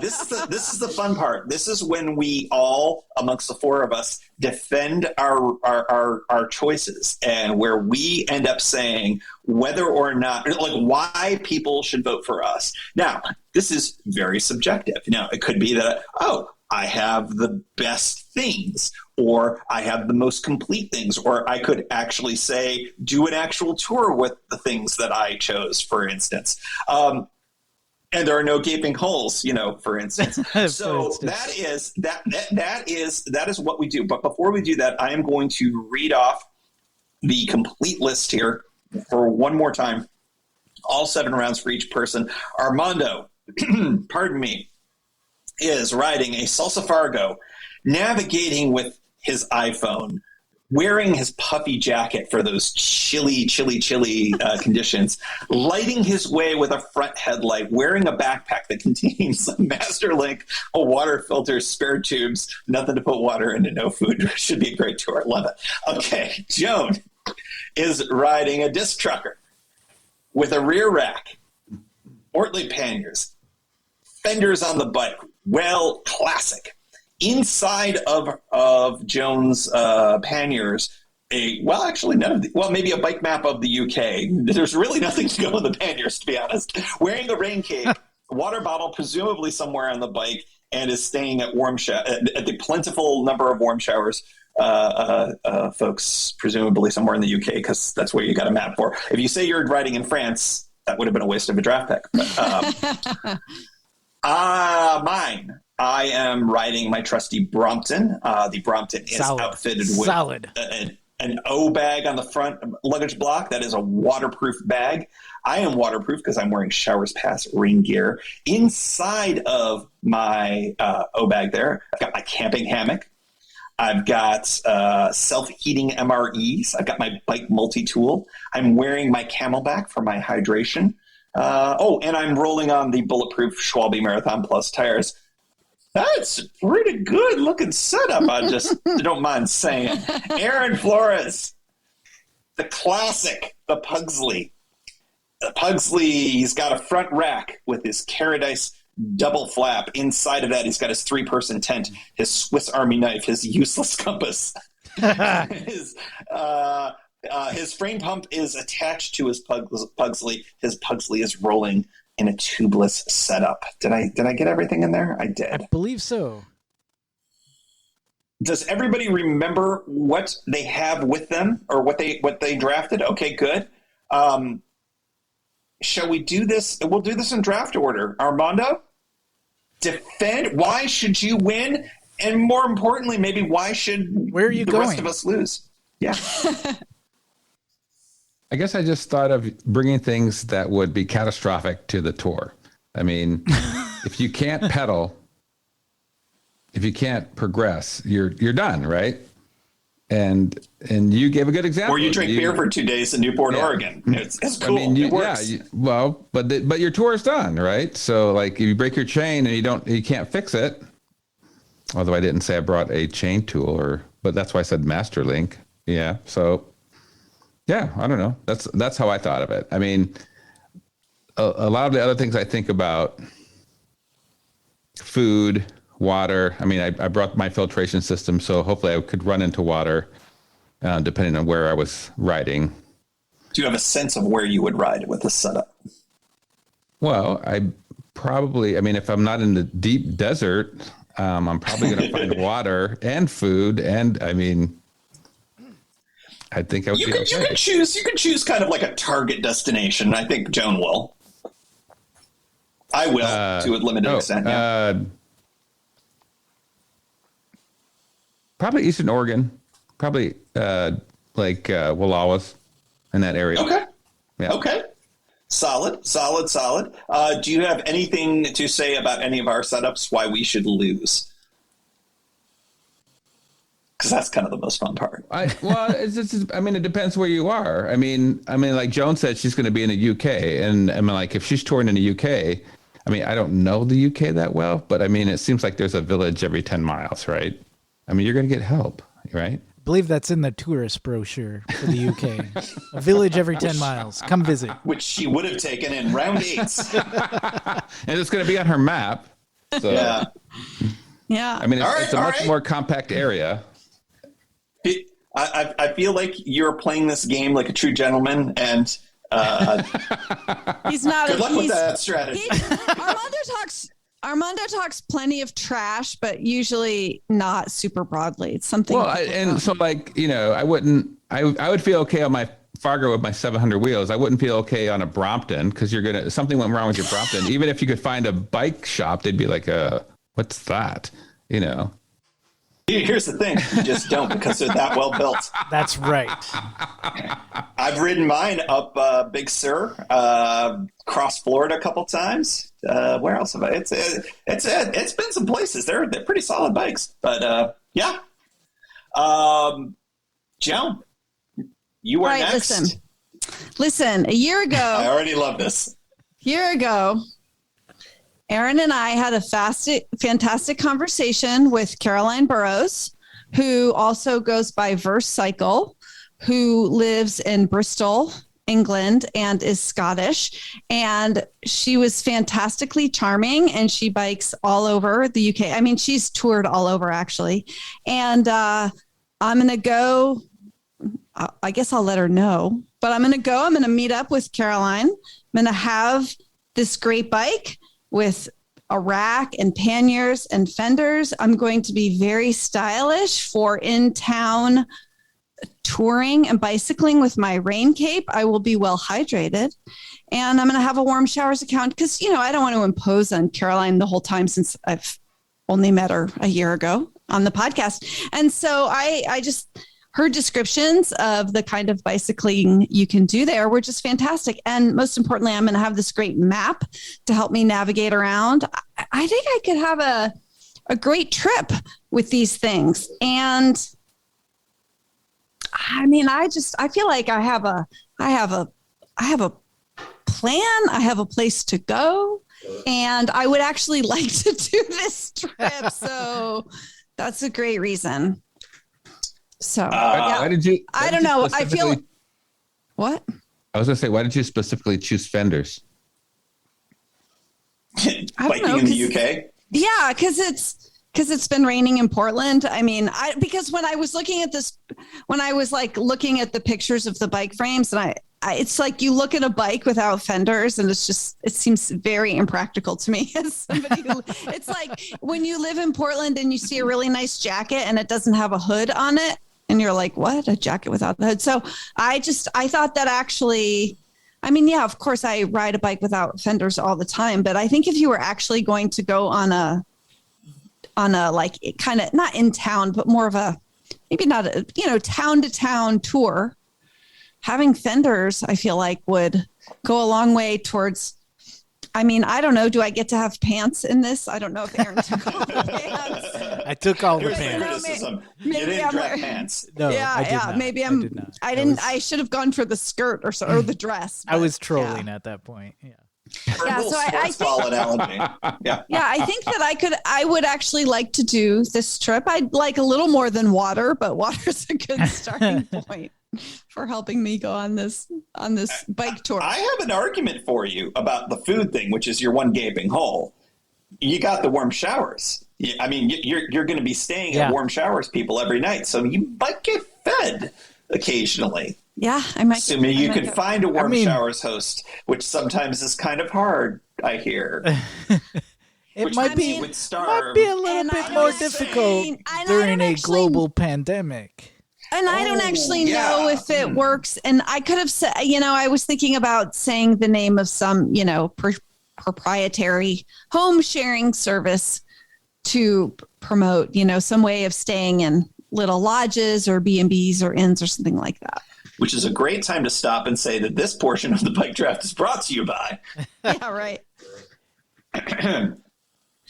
Speaker 2: this is the fun part. This is when we all, amongst the four of us, defend our choices, and where we end up saying whether or not, like, why people should vote for us. Now, this is very subjective. Now, it could be that, I have the best things, or I have the most complete things, or I could actually say, do an actual tour with the things that I chose, for instance. And there are no gaping holes, for instance. So that is what we do. But before we do that, I am going to read off the complete list here for one more time. All 7 rounds for each person. Armando, pardon me, is riding a Salsa Fargo, navigating with his iPhone, wearing his puffy jacket for those chilly conditions, lighting his way with a front headlight, wearing a backpack that contains a Masterlink, a water filter, spare tubes, nothing to put water into, no food. Should be a great tour. Love it. Okay, Joan is riding a disc trucker with a rear rack, Ortlieb panniers, Fenders on the bike. Well, classic. Inside of Joan's panniers, maybe a bike map of the UK. There's really nothing to go in the panniers, to be honest. Wearing a rain cape, water bottle, presumably somewhere on the bike, and is staying at at the plentiful number of warm showers. Folks, presumably somewhere in the UK, because that's where you got a map for. If you say you're riding in France, that would have been a waste of a draft pick. But, mine. I am riding my trusty Brompton. The Brompton is outfitted with an O bag on the front luggage block. That is a waterproof bag. I am waterproof because I'm wearing Showers Pass rain gear. Inside of my O bag there, I've got my camping hammock. I've got self-heating MREs. I've got my bike multi-tool. I'm wearing my Camelback for my hydration. And I'm rolling on the bulletproof Schwalbe Marathon Plus tires. That's a pretty good looking setup. I just don't mind saying. Aaron Flores, the classic, the Pugsley. The Pugsley's got a front rack with his Caradice double flap. Inside of that, he's got his 3-person tent, his Swiss Army knife, his useless compass. His frame pump is attached to his Pugsley. His Pugsley is rolling in a tubeless setup. Did I get everything in there? I did.
Speaker 3: I believe so.
Speaker 2: Does everybody remember what they have with them or what they drafted? Okay, good. Shall we do this? We'll do this in draft order. Armando, defend. Why should you win? And more importantly, maybe why should the rest of us lose? Yeah.
Speaker 5: I guess I just thought of bringing things that would be catastrophic to the tour. I mean, if you can't pedal, if you can't progress, you're done, right? And you gave a good example.
Speaker 2: Or you drink beer for 2 days in Newport, Oregon. It's cool. I mean, it works.
Speaker 5: But your tour is done, right? So like, if you break your chain and you can't fix it. Although I didn't say I brought a chain tool, but that's why I said Masterlink. Yeah. So. Yeah, I don't know. That's how I thought of it. I mean, a lot of the other things I think about, food, water. I mean, I brought my filtration system, so hopefully I could run into water, depending on where I was riding.
Speaker 2: Do you have a sense of where you would ride with this setup?
Speaker 5: Well, if I'm not in the deep desert, I'm probably going to find water and food, and I mean. I think I would be okay. You could choose kind of like a target destination. I think Joan will. I will to a limited extent. Yeah. Probably Eastern Oregon. Probably Wallowas in that area.
Speaker 2: Okay.
Speaker 5: Yeah.
Speaker 2: Okay. Solid. Do you have anything to say about any of our setups? Why we should lose? Because that's kind of the most fun part.
Speaker 5: It depends where you are. I mean, like Joan said, she's going to be in the UK, and I mean, like if she's touring in the UK, I mean, I don't know the UK that well, but I mean, it seems like there's a village every 10 miles, right? I mean, you're going to get help, right?
Speaker 3: I believe that's in the tourist brochure for the UK. A village every 10 miles. Come visit.
Speaker 2: Which she would have taken in round 8.
Speaker 5: And it's going to be on her map. So.
Speaker 4: Yeah.
Speaker 5: I mean, it's a much more compact area.
Speaker 2: I feel like you're playing this game like a true gentleman, and
Speaker 4: he's not.
Speaker 2: Good luck with that strategy.
Speaker 4: Armando talks plenty of trash, but usually not super broadly. It's something.
Speaker 5: Well, I would feel okay on my Fargo with my 700 wheels. I wouldn't feel okay on a Brompton because something went wrong with your Brompton. Even if you could find a bike shop, they'd be like, what's that? You know.
Speaker 2: Here's the thing. You just don't because they're that well built.
Speaker 3: That's right.
Speaker 2: I've ridden mine up Big Sur, across Florida a couple times. Where else have I? It's been some places. They're pretty solid bikes. But yeah. Joan, you are next.
Speaker 4: Listen, a year ago.
Speaker 2: I already love this.
Speaker 4: Year ago, Aaron and I had a fantastic conversation with Caroline Burrows, who also goes by Verse Cycle, who lives in Bristol England and is Scottish. And she was fantastically charming, and she bikes all over the UK. I mean, she's toured all over actually. And I'm going to go, I guess I'll let her know, but I'm going to go. I'm going to meet up with Caroline. I'm going to have this great bike with a rack and panniers and fenders. I'm going to be very stylish for in-town touring and bicycling with my rain cape. I will be well hydrated, and I'm going to have a warm showers account because, I don't want to impose on Caroline the whole time since I've only met her a year ago on the podcast. And so I just, her descriptions of the kind of bicycling you can do there were just fantastic. And most importantly, I'm going to have this great map to help me navigate around. I think I could have a great trip with these things. And I mean, I feel like I have a plan. I have a place to go, and I would actually like to do this trip. So that's a great reason. So
Speaker 5: why did you?
Speaker 4: I don't know. I feel what?
Speaker 5: I was gonna say, why did you specifically choose fenders?
Speaker 2: Biking in the UK?
Speaker 4: Yeah, because it's been raining in Portland. I mean, because when I was looking at this, when I was like looking at the pictures of the bike frames, and I it's like you look at a bike without fenders, and it seems very impractical to me as somebody who, it's like when you live in Portland and you see a really nice jacket and it doesn't have a hood on it, and you're like, what? A jacket without the hood? So I thought that actually, I mean, yeah, of course I ride a bike without fenders all the time, but I think if you were actually going to go on a like kind of not in town, but more of a, maybe not a, town to town tour, having fenders, I feel like would go a long way towards, I mean, I don't know. Do I get to have pants in this? I don't know if Aaron took all the pants.
Speaker 3: I took all the
Speaker 2: Here's
Speaker 3: pants.
Speaker 2: criticism. You didn't dress pants.
Speaker 3: No,
Speaker 4: yeah,
Speaker 3: I did not.
Speaker 4: Maybe
Speaker 3: I did not.
Speaker 4: I should have gone for the skirt or the dress.
Speaker 3: I was
Speaker 4: but,
Speaker 3: trolling at that point. Yeah.
Speaker 2: Yeah,
Speaker 4: so I think,
Speaker 2: analogy. Yeah.
Speaker 4: yeah, I think that I would actually like to do this trip. I'd like a little more than water, but water's a good starting point for helping me go on this bike tour.
Speaker 2: I have an argument for you about the food thing, which is your one gaping hole. You got the warm showers. I mean, you're going to be staying at warm showers, people, every night, so you might get fed occasionally.
Speaker 4: Yeah, I might.
Speaker 2: Assuming you could find a warm showers host, which sometimes is kind of hard, I hear.
Speaker 3: It might be a little bit more difficult during a global pandemic.
Speaker 4: And I don't actually know if it works. And I could have said, I was thinking about saying the name of some, proprietary home sharing service to promote, some way of staying in little lodges or B&Bs or inns or something like that.
Speaker 2: Which is a great time to stop and say that this portion of the bike draft is brought to you by.
Speaker 4: Yeah, right.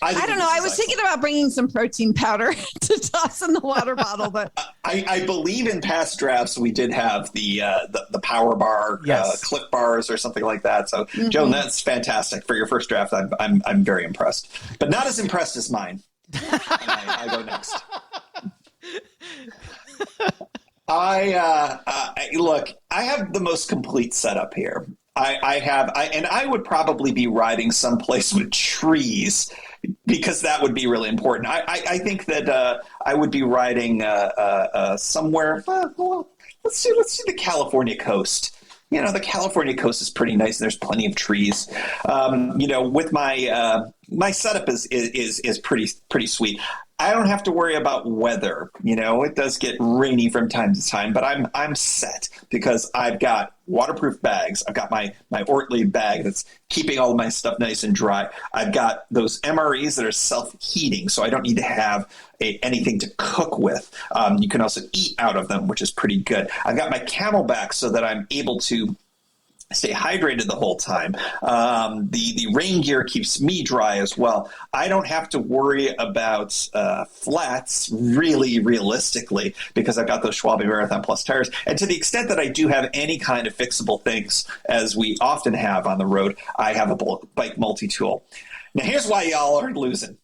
Speaker 2: I
Speaker 4: don't know. I was thinking about bringing some protein powder to toss in the water bottle, but
Speaker 2: I believe in past drafts we did have the power bar, clip bars or something like that. So, Joan, that's fantastic for your first draft. I'm very impressed, but not as impressed as mine. I go next. Look, I have the most complete setup here. I would probably be riding someplace with trees because that would be really important. I think that I would be riding somewhere. Well, let's see the California coast. The California coast is pretty nice, and there's plenty of trees. With my setup is pretty sweet. I don't have to worry about weather. It does get rainy from time to time, but I'm set because I've got waterproof bags. I've got my Ortlieb bag that's keeping all of my stuff nice and dry. I've got those MREs that are self-heating, so I don't need to have anything to cook with. You can also eat out of them, which is pretty good. I've got my Camelback so that I'm able to stay hydrated the whole time. The rain gear keeps me dry as well. I don't have to worry about flats really realistically because I've got those Schwalbe Marathon Plus tires. And to the extent that I do have any kind of fixable things, as we often have on the road, I have a bike multi-tool. Now, here's why y'all are losing.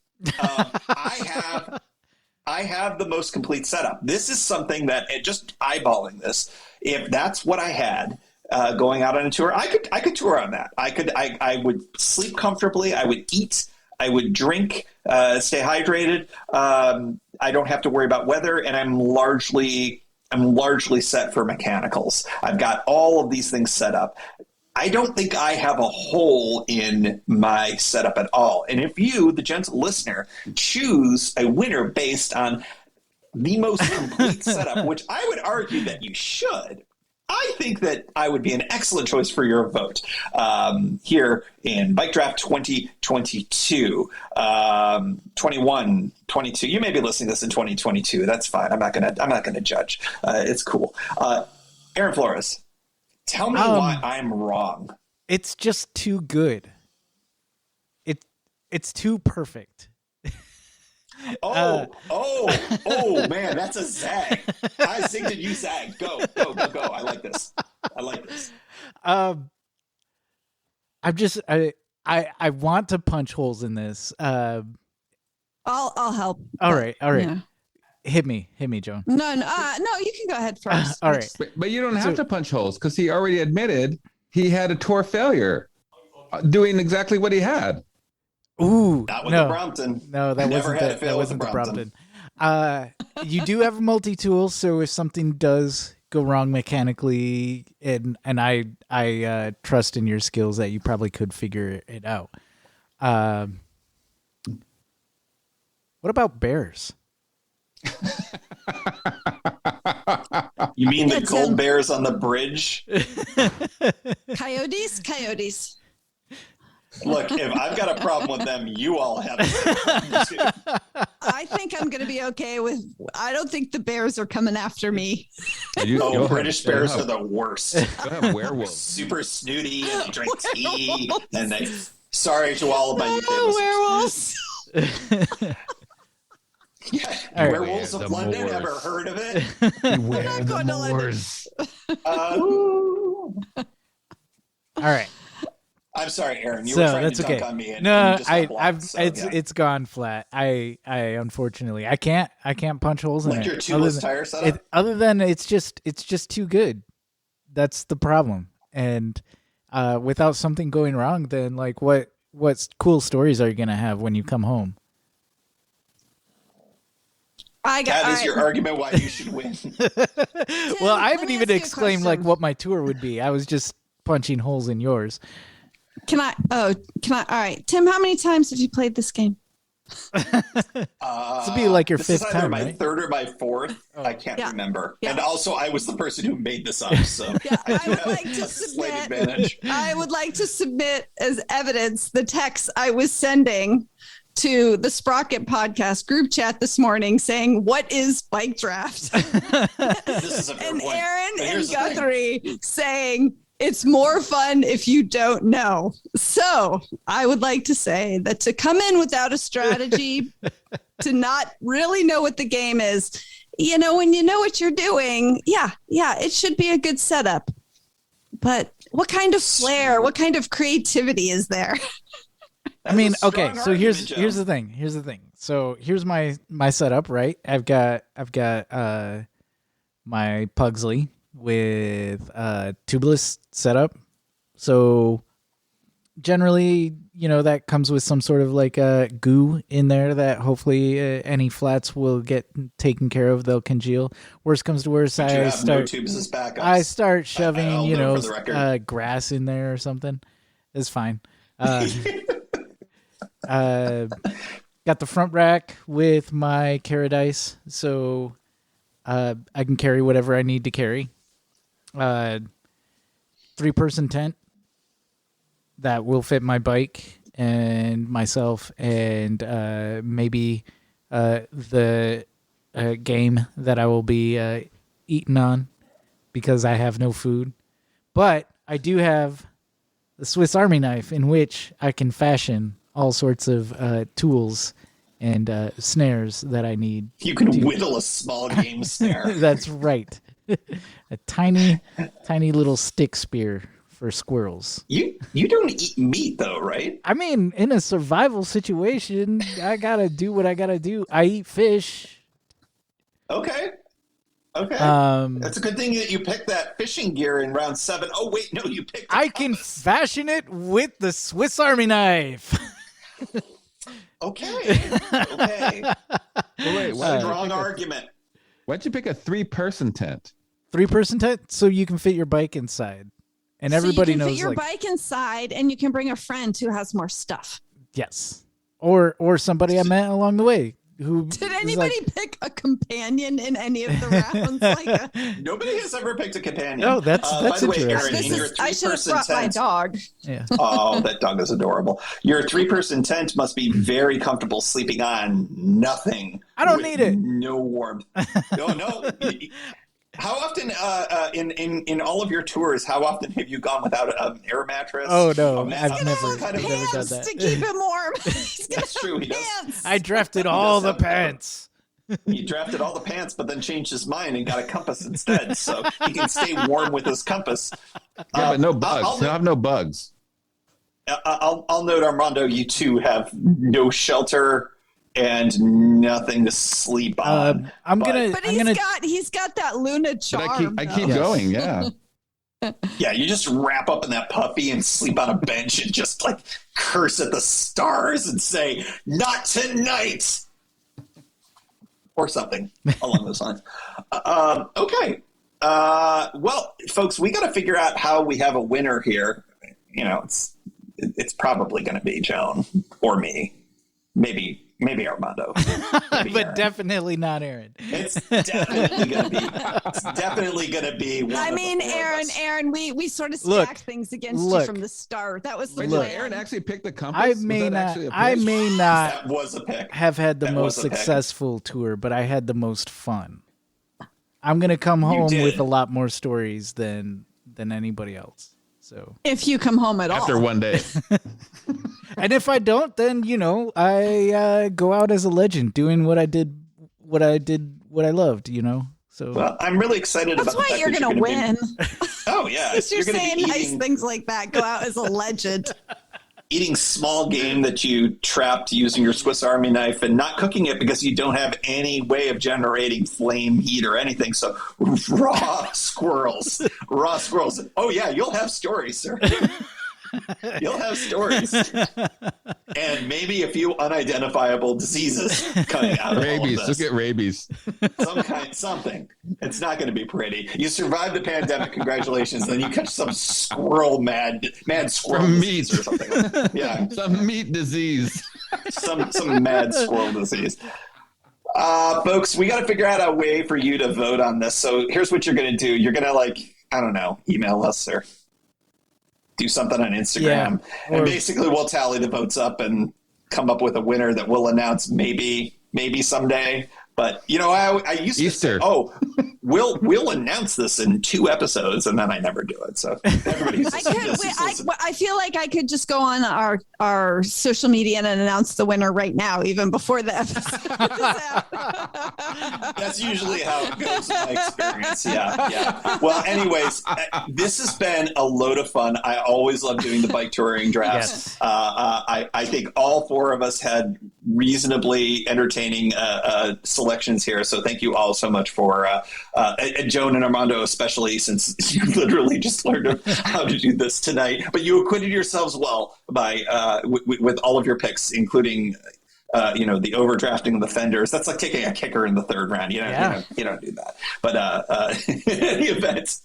Speaker 2: I have the most complete setup. This is something that, just eyeballing this, if that's what I had, going out on a tour, I could tour on that. I would sleep comfortably. I would eat. I would drink, stay hydrated. I don't have to worry about weather, and I'm largely set for mechanicals. I've got all of these things set up. I don't think I have a hole in my setup at all. And if you, the gentle listener, choose a winner based on the most complete setup, which I would argue that you should, I think that I would be an excellent choice for your vote here in Bike Draft 2022, 21, 22. You may be listening to this in 2022. That's fine. I'm not gonna judge. It's cool. Aaron Flores, tell me why I'm wrong.
Speaker 3: It's just too good. It's too perfect.
Speaker 2: Oh, man, that's a zag. I zigged and you zag. Go. I like this.
Speaker 3: I want to punch holes in this.
Speaker 4: I'll help.
Speaker 3: All right.
Speaker 4: Yeah.
Speaker 3: Hit me, Joan.
Speaker 4: No, you can go ahead first.
Speaker 3: All right.
Speaker 5: But you don't have to punch holes because he already admitted he had a tour failure doing exactly what he had.
Speaker 3: Ooh,
Speaker 2: not with the Brompton.
Speaker 3: No, that wasn't the Brompton. You do have a multi-tool, so if something does go wrong mechanically, and I trust in your skills that you probably could figure it out. What about bears?
Speaker 2: You mean the gold bears on the bridge?
Speaker 4: Coyotes.
Speaker 2: Look, if I've got a problem with them, you all have a problem too.
Speaker 4: I think I'm going to be okay with. I don't think the bears are coming after me.
Speaker 2: British bears are the worst.
Speaker 5: You'll have werewolves.
Speaker 2: Super snooty, and they drink tea, and they. Sorry to all of my
Speaker 4: werewolves.
Speaker 2: Yeah,
Speaker 3: Right.
Speaker 2: Werewolves of London.
Speaker 5: Moors.
Speaker 2: Ever heard of it?
Speaker 5: Beware the
Speaker 4: going to London.
Speaker 5: Moors.
Speaker 3: All right.
Speaker 2: I'm sorry, Aaron. You were trying to dunk on me. And
Speaker 3: no,
Speaker 2: you just got blocked,
Speaker 3: it's gone flat. I unfortunately I can't punch holes in
Speaker 2: like
Speaker 3: it.
Speaker 2: your tubeless tire setup.
Speaker 3: Other than it's just too good. That's the problem. And without something going wrong, then like what cool stories are you gonna have when you come home?
Speaker 2: That is your argument why you should win.
Speaker 3: Well, I haven't even
Speaker 4: ask you a
Speaker 3: explained like what my tour would be. I was just punching holes in yours.
Speaker 4: Can I? All right. Tim, how many times have you played this game?
Speaker 3: This would be like your fifth
Speaker 2: is either
Speaker 3: time,
Speaker 2: my
Speaker 3: right?
Speaker 2: third or my fourth. I can't remember.
Speaker 4: Yeah.
Speaker 2: And also, I was the person who made this up, so
Speaker 4: I would like to
Speaker 2: a slight
Speaker 4: submit.
Speaker 2: advantage.
Speaker 4: I would like to submit as evidence the text I was sending to the Sprocket Podcast group chat this morning saying, "What is bike draft?"
Speaker 2: This is a fair
Speaker 4: And
Speaker 2: point.
Speaker 4: Aaron
Speaker 2: But
Speaker 4: and
Speaker 2: here's the thing.
Speaker 4: Guthrie saying, "It's more fun if you don't know." So I would like to say that to come in without a strategy, to not really know what the game is, when you know what you're doing, yeah, it should be a good setup. But what kind of flair, what kind of creativity is there?
Speaker 3: I mean,
Speaker 2: That's a
Speaker 3: okay,
Speaker 2: strong
Speaker 3: so here's
Speaker 2: argument,
Speaker 3: the thing. So here's my setup, right? I've got my Pugsley with tubeless setup. So generally, that comes with some sort of like goo in there that hopefully any flats will get taken care of. They'll congeal. Worst comes to worst,
Speaker 2: But you
Speaker 3: I
Speaker 2: have
Speaker 3: start
Speaker 2: no tubes as backups.
Speaker 3: I start shoving,
Speaker 2: I'll note for the record.
Speaker 3: grass in there or something. It's fine. Got the front rack with my Caradice, so I can carry whatever I need to carry. 3-person tent that will fit my bike and myself, and maybe the game that I will be eating on because I have no food. But I do have the Swiss Army knife in which I can fashion all sorts of tools and snares that I need.
Speaker 2: You can whittle a small game snare.
Speaker 3: That's right. A tiny little stick spear for squirrels.
Speaker 2: You don't eat meat though, right?
Speaker 3: I mean, in a survival situation, I gotta do what I gotta do. I eat fish.
Speaker 2: Okay. Okay. That's a good thing that you picked that fishing gear in round 7. Oh, wait, no, you picked
Speaker 3: I can fashion it with the Swiss Army knife.
Speaker 2: Okay.
Speaker 5: Well, wait,
Speaker 2: Strong argument.
Speaker 5: why'd you pick a 3-person tent?
Speaker 3: 3-person tent, so you can fit your bike inside, and everybody
Speaker 4: so you can
Speaker 3: knows
Speaker 4: fit your bike inside, and you can bring a friend who has more stuff.
Speaker 3: Yes, or somebody I met along the way. Who
Speaker 4: did anybody pick a companion in any of the rounds?
Speaker 2: Nobody has ever picked a companion.
Speaker 3: Oh, that's
Speaker 2: by the way,
Speaker 3: interesting.
Speaker 2: Aaron,
Speaker 4: I should have brought my dog.
Speaker 3: Yeah.
Speaker 2: Oh, that dog is adorable. Your 3-person tent must be very comfortable sleeping on nothing.
Speaker 3: I don't need it.
Speaker 2: No warmth. No. How often in all of your tours? How often have you gone without an air mattress?
Speaker 3: Oh no,
Speaker 4: I've
Speaker 3: never
Speaker 4: done
Speaker 3: that.
Speaker 4: To keep him warm.
Speaker 2: That's true. He does.
Speaker 3: I drafted all the pants.
Speaker 2: He drafted all the pants, but then changed his mind and got a compass instead, so he can stay warm with his compass.
Speaker 5: Yeah, but no bugs. They'll have no bugs.
Speaker 2: I'll note, Armando, you two have no shelter and nothing to sleep on.
Speaker 4: But he's got that Luna charm.
Speaker 5: But I keep going. Yeah.
Speaker 2: Yeah, you just wrap up in that puffy and sleep on a bench and just like curse at the stars and say, "Not tonight," or something along those lines. Okay. Well, folks, we got to figure out how we have a winner here. You know, it's probably going to be Joan or me, maybe Armando,
Speaker 3: but Aaron. Definitely not Aaron.
Speaker 2: It's definitely going to be.
Speaker 4: Aaron, we sort of stacked things against you from the start. That was the plan.
Speaker 5: Aaron actually picked the compass.
Speaker 3: I may not
Speaker 2: that was a pick.
Speaker 3: Have had the most successful tour, but I had the most fun. I'm going to come home with a lot more stories than anybody else. So
Speaker 4: if you come home at all
Speaker 5: after one day.
Speaker 3: And if I don't, then I go out as a legend, doing what I loved. So
Speaker 2: well, I'm really excited
Speaker 4: about. That's why you're going to win.
Speaker 2: Oh yeah,
Speaker 4: you're saying nice things like that. Go out as a legend.
Speaker 2: Eating small game that you trapped using your Swiss Army knife and not cooking it because you don't have any way of generating flame heat or anything. So raw squirrels. Oh yeah, you'll have stories, sir. You'll have stories. And maybe a few unidentifiable diseases coming out of
Speaker 5: rabies.
Speaker 2: All of this.
Speaker 5: Look at rabies.
Speaker 2: Something. It's not going to be pretty. You survived the pandemic. Congratulations. Then you catch some mad squirrel
Speaker 5: from
Speaker 2: meat or something. Yeah.
Speaker 5: Some meat disease.
Speaker 2: Some mad squirrel disease. Folks, we got to figure out a way for you to vote on this. So here's what you're going to do. You're going to email us or do something on Instagram, and basically we'll tally the votes up and come up with a winner that we'll announce maybe someday. But I used
Speaker 5: Easter.
Speaker 2: to say, we'll announce this in 2 episodes, and then I never do it. So everybody's
Speaker 4: I feel like I could just go on our social media and announce the winner right now, even before the episode is out.
Speaker 2: That's usually how it goes in my experience. Yeah. Well, anyways, this has been a load of fun. I always love doing the bike touring drafts. Yes. I think all 4 of us had reasonably entertaining selections here. So thank you all so much for Joan and Armando, especially since you literally just learned how to do this tonight. But you acquitted yourselves well by with all of your picks, including the overdrafting of the fenders. That's like taking a kicker in the 3rd round. You don't do that. But in any event,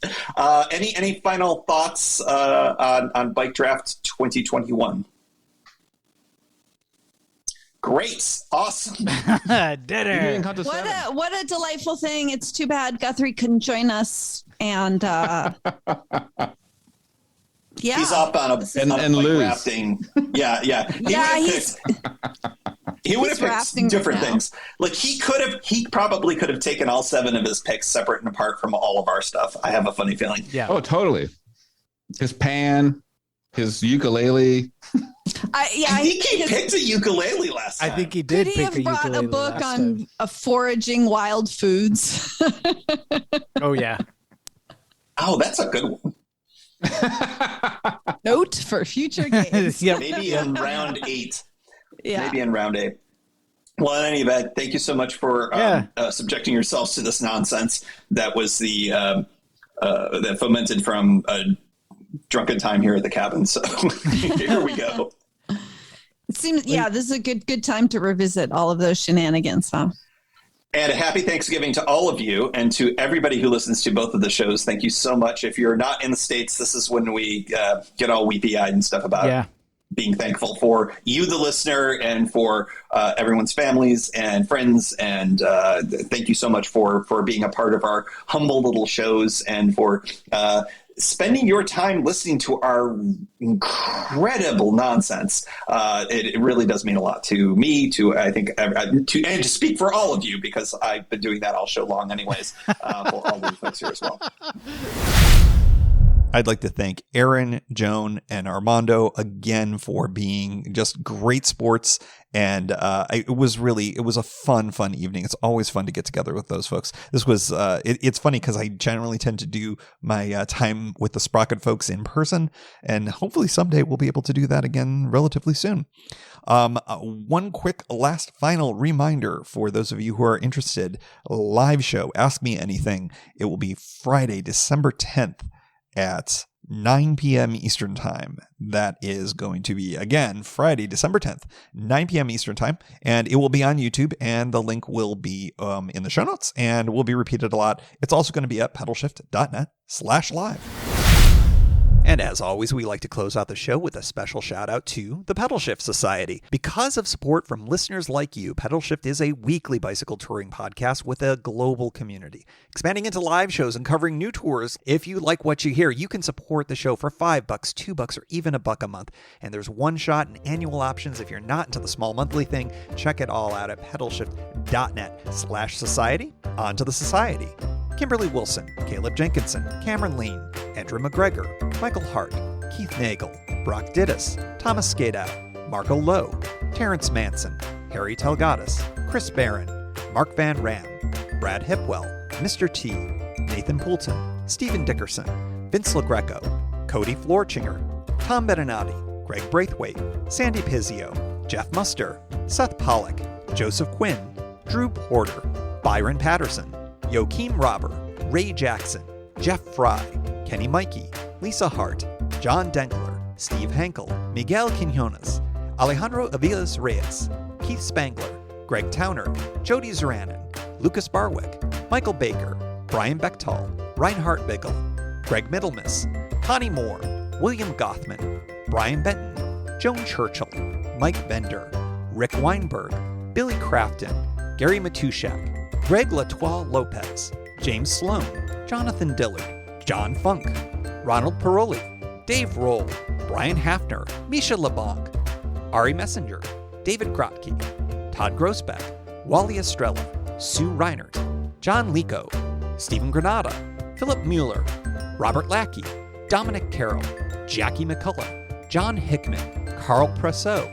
Speaker 2: any final thoughts on Bike Draft 2021? Great. Awesome.
Speaker 3: Did it.
Speaker 4: What a delightful thing. It's too bad Guthrie couldn't join us. And
Speaker 2: he's up on a
Speaker 5: lose.
Speaker 2: Rafting. Yeah. He would have picked different things. Like he probably could have taken all 7 of his picks separate and apart from all of our stuff. I have a funny feeling.
Speaker 3: Yeah.
Speaker 5: Oh, totally. His pan, his ukulele.
Speaker 2: I think he picked a ukulele last time.
Speaker 3: I think he did.
Speaker 4: Could he have brought a book on foraging wild foods?
Speaker 3: Oh yeah.
Speaker 2: Oh, that's a good one.
Speaker 4: Note for future games.
Speaker 3: Yep.
Speaker 2: Maybe in round 8.
Speaker 4: Yeah.
Speaker 2: Maybe in round 8. Well, in any event, thank you so much for subjecting yourselves to this nonsense that was that fomented from a drunken time here at the cabin. So here we go.
Speaker 4: It seems, this is a good time to revisit all of those shenanigans, huh?
Speaker 2: And a happy Thanksgiving to all of you and to everybody who listens to both of the shows. Thank you so much. If you're not in the States, this is when we get all weepy-eyed and stuff about being thankful for you, the listener, and for everyone's families and friends. And thank you so much for being a part of our humble little shows and for spending your time listening to our incredible nonsense. It really does mean a lot to me, and to speak for all of you, because I've been doing that all show long anyways, for all the folks here as well.
Speaker 1: I'd like to thank Aaron, Joan, and Armando again for being just great sports. And it was a fun evening. It's always fun to get together with those folks. This was, it's funny because I generally tend to do my time with the Sprocket folks in person, and hopefully someday we'll be able to do that again relatively soon. One quick last final reminder for those of you who are interested, live show, Ask Me Anything. It will be Friday, December 10th. At 9 p.m. Eastern Time. That is going to be, again, Friday, December 10th, 9 p.m. Eastern Time, and it will be on YouTube, and the link will be in the show notes, and will be repeated a lot. It's also going to be at pedalshift.net/live. And as always, we like to close out the show with a special shout out to the Pedal Shift Society. Because of support from listeners like you, Pedal Shift is a weekly bicycle touring podcast with a global community, expanding into live shows and covering new tours. If you like what you hear, you can support the show for $5, $2, or even $1 a month. And there's one shot and annual options. If you're not into the small monthly thing, check it all out at pedalshift.net/society. On to the society. Kimberly Wilson, Caleb Jenkinson, Cameron Lean, Andrew McGregor, Michael Hart, Keith Nagel, Brock Dittis, Thomas Skadow, Marco Lowe, Terrence Manson, Harry Telgadis, Chris Barron, Mark Van Ram, Brad Hipwell, Mr. T, Nathan Poulton, Stephen Dickerson, Vince LaGreco, Cody Florchinger, Tom Beninati, Greg Braithwaite, Sandy Pizzio, Jeff Muster, Seth Pollock, Joseph Quinn, Drew Porter, Byron Patterson, Joachim Robber, Ray Jackson, Jeff Fry, Kenny Mikey, Lisa Hart, John Denkler, Steve Henkel, Miguel Quinones, Alejandro Aviles Reyes, Keith Spangler, Greg Towner, Jody Zeranin, Lucas Barwick, Michael Baker, Brian Bechtal, Reinhard Biggle, Greg Middlemiss, Connie Moore, William Gothman, Brian Benton, Joan Churchill, Mike Bender, Rick Weinberg, Billy Crafton, Gary Matushak, Greg Latoile Lopez, James Sloan, Jonathan Dillard, John Funk, Ronald Paroli, Dave Roll, Brian Hafner, Misha LeBlanc, Ari Messenger, David Grotke, Todd Grossbeck, Wally Estrella, Sue Reinert, John Lico, Stephen Granada, Philip Mueller, Robert Lackey, Dominic Carroll, Jackie McCullough, John Hickman, Carl Presseau,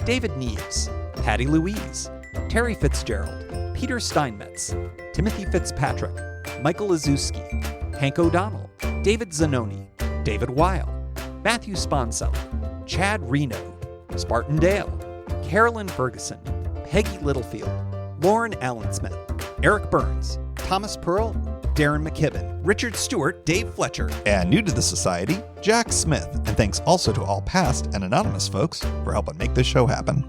Speaker 1: David Neves, Patty Louise, Terry Fitzgerald, Peter Steinmetz, Timothy Fitzpatrick, Michael Lazewski, Hank O'Donnell, David Zanoni, David Weil, Matthew Sponsella, Chad Reno, Spartan Dale, Carolyn Ferguson, Peggy Littlefield, Lauren Allensmith, Eric Burns, Thomas Pearl, Darren McKibben, Richard Stewart, Dave Fletcher, and new to the society, Jack Smith. And thanks also to all past and anonymous folks for helping make this show happen.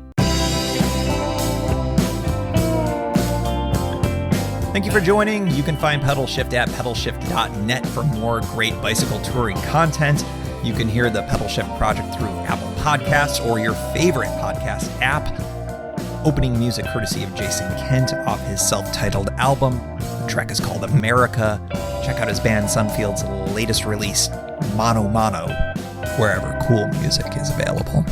Speaker 1: Thank you for joining. You can find Pedal Shift at pedalshift.net for more great bicycle touring content. You can hear the Pedal Shift project through Apple Podcasts or your favorite podcast app. Opening music courtesy of Jason Kent off his self-titled album. The track is called America. Check out his band Sunfield's latest release, Mono Mono, wherever cool music is available.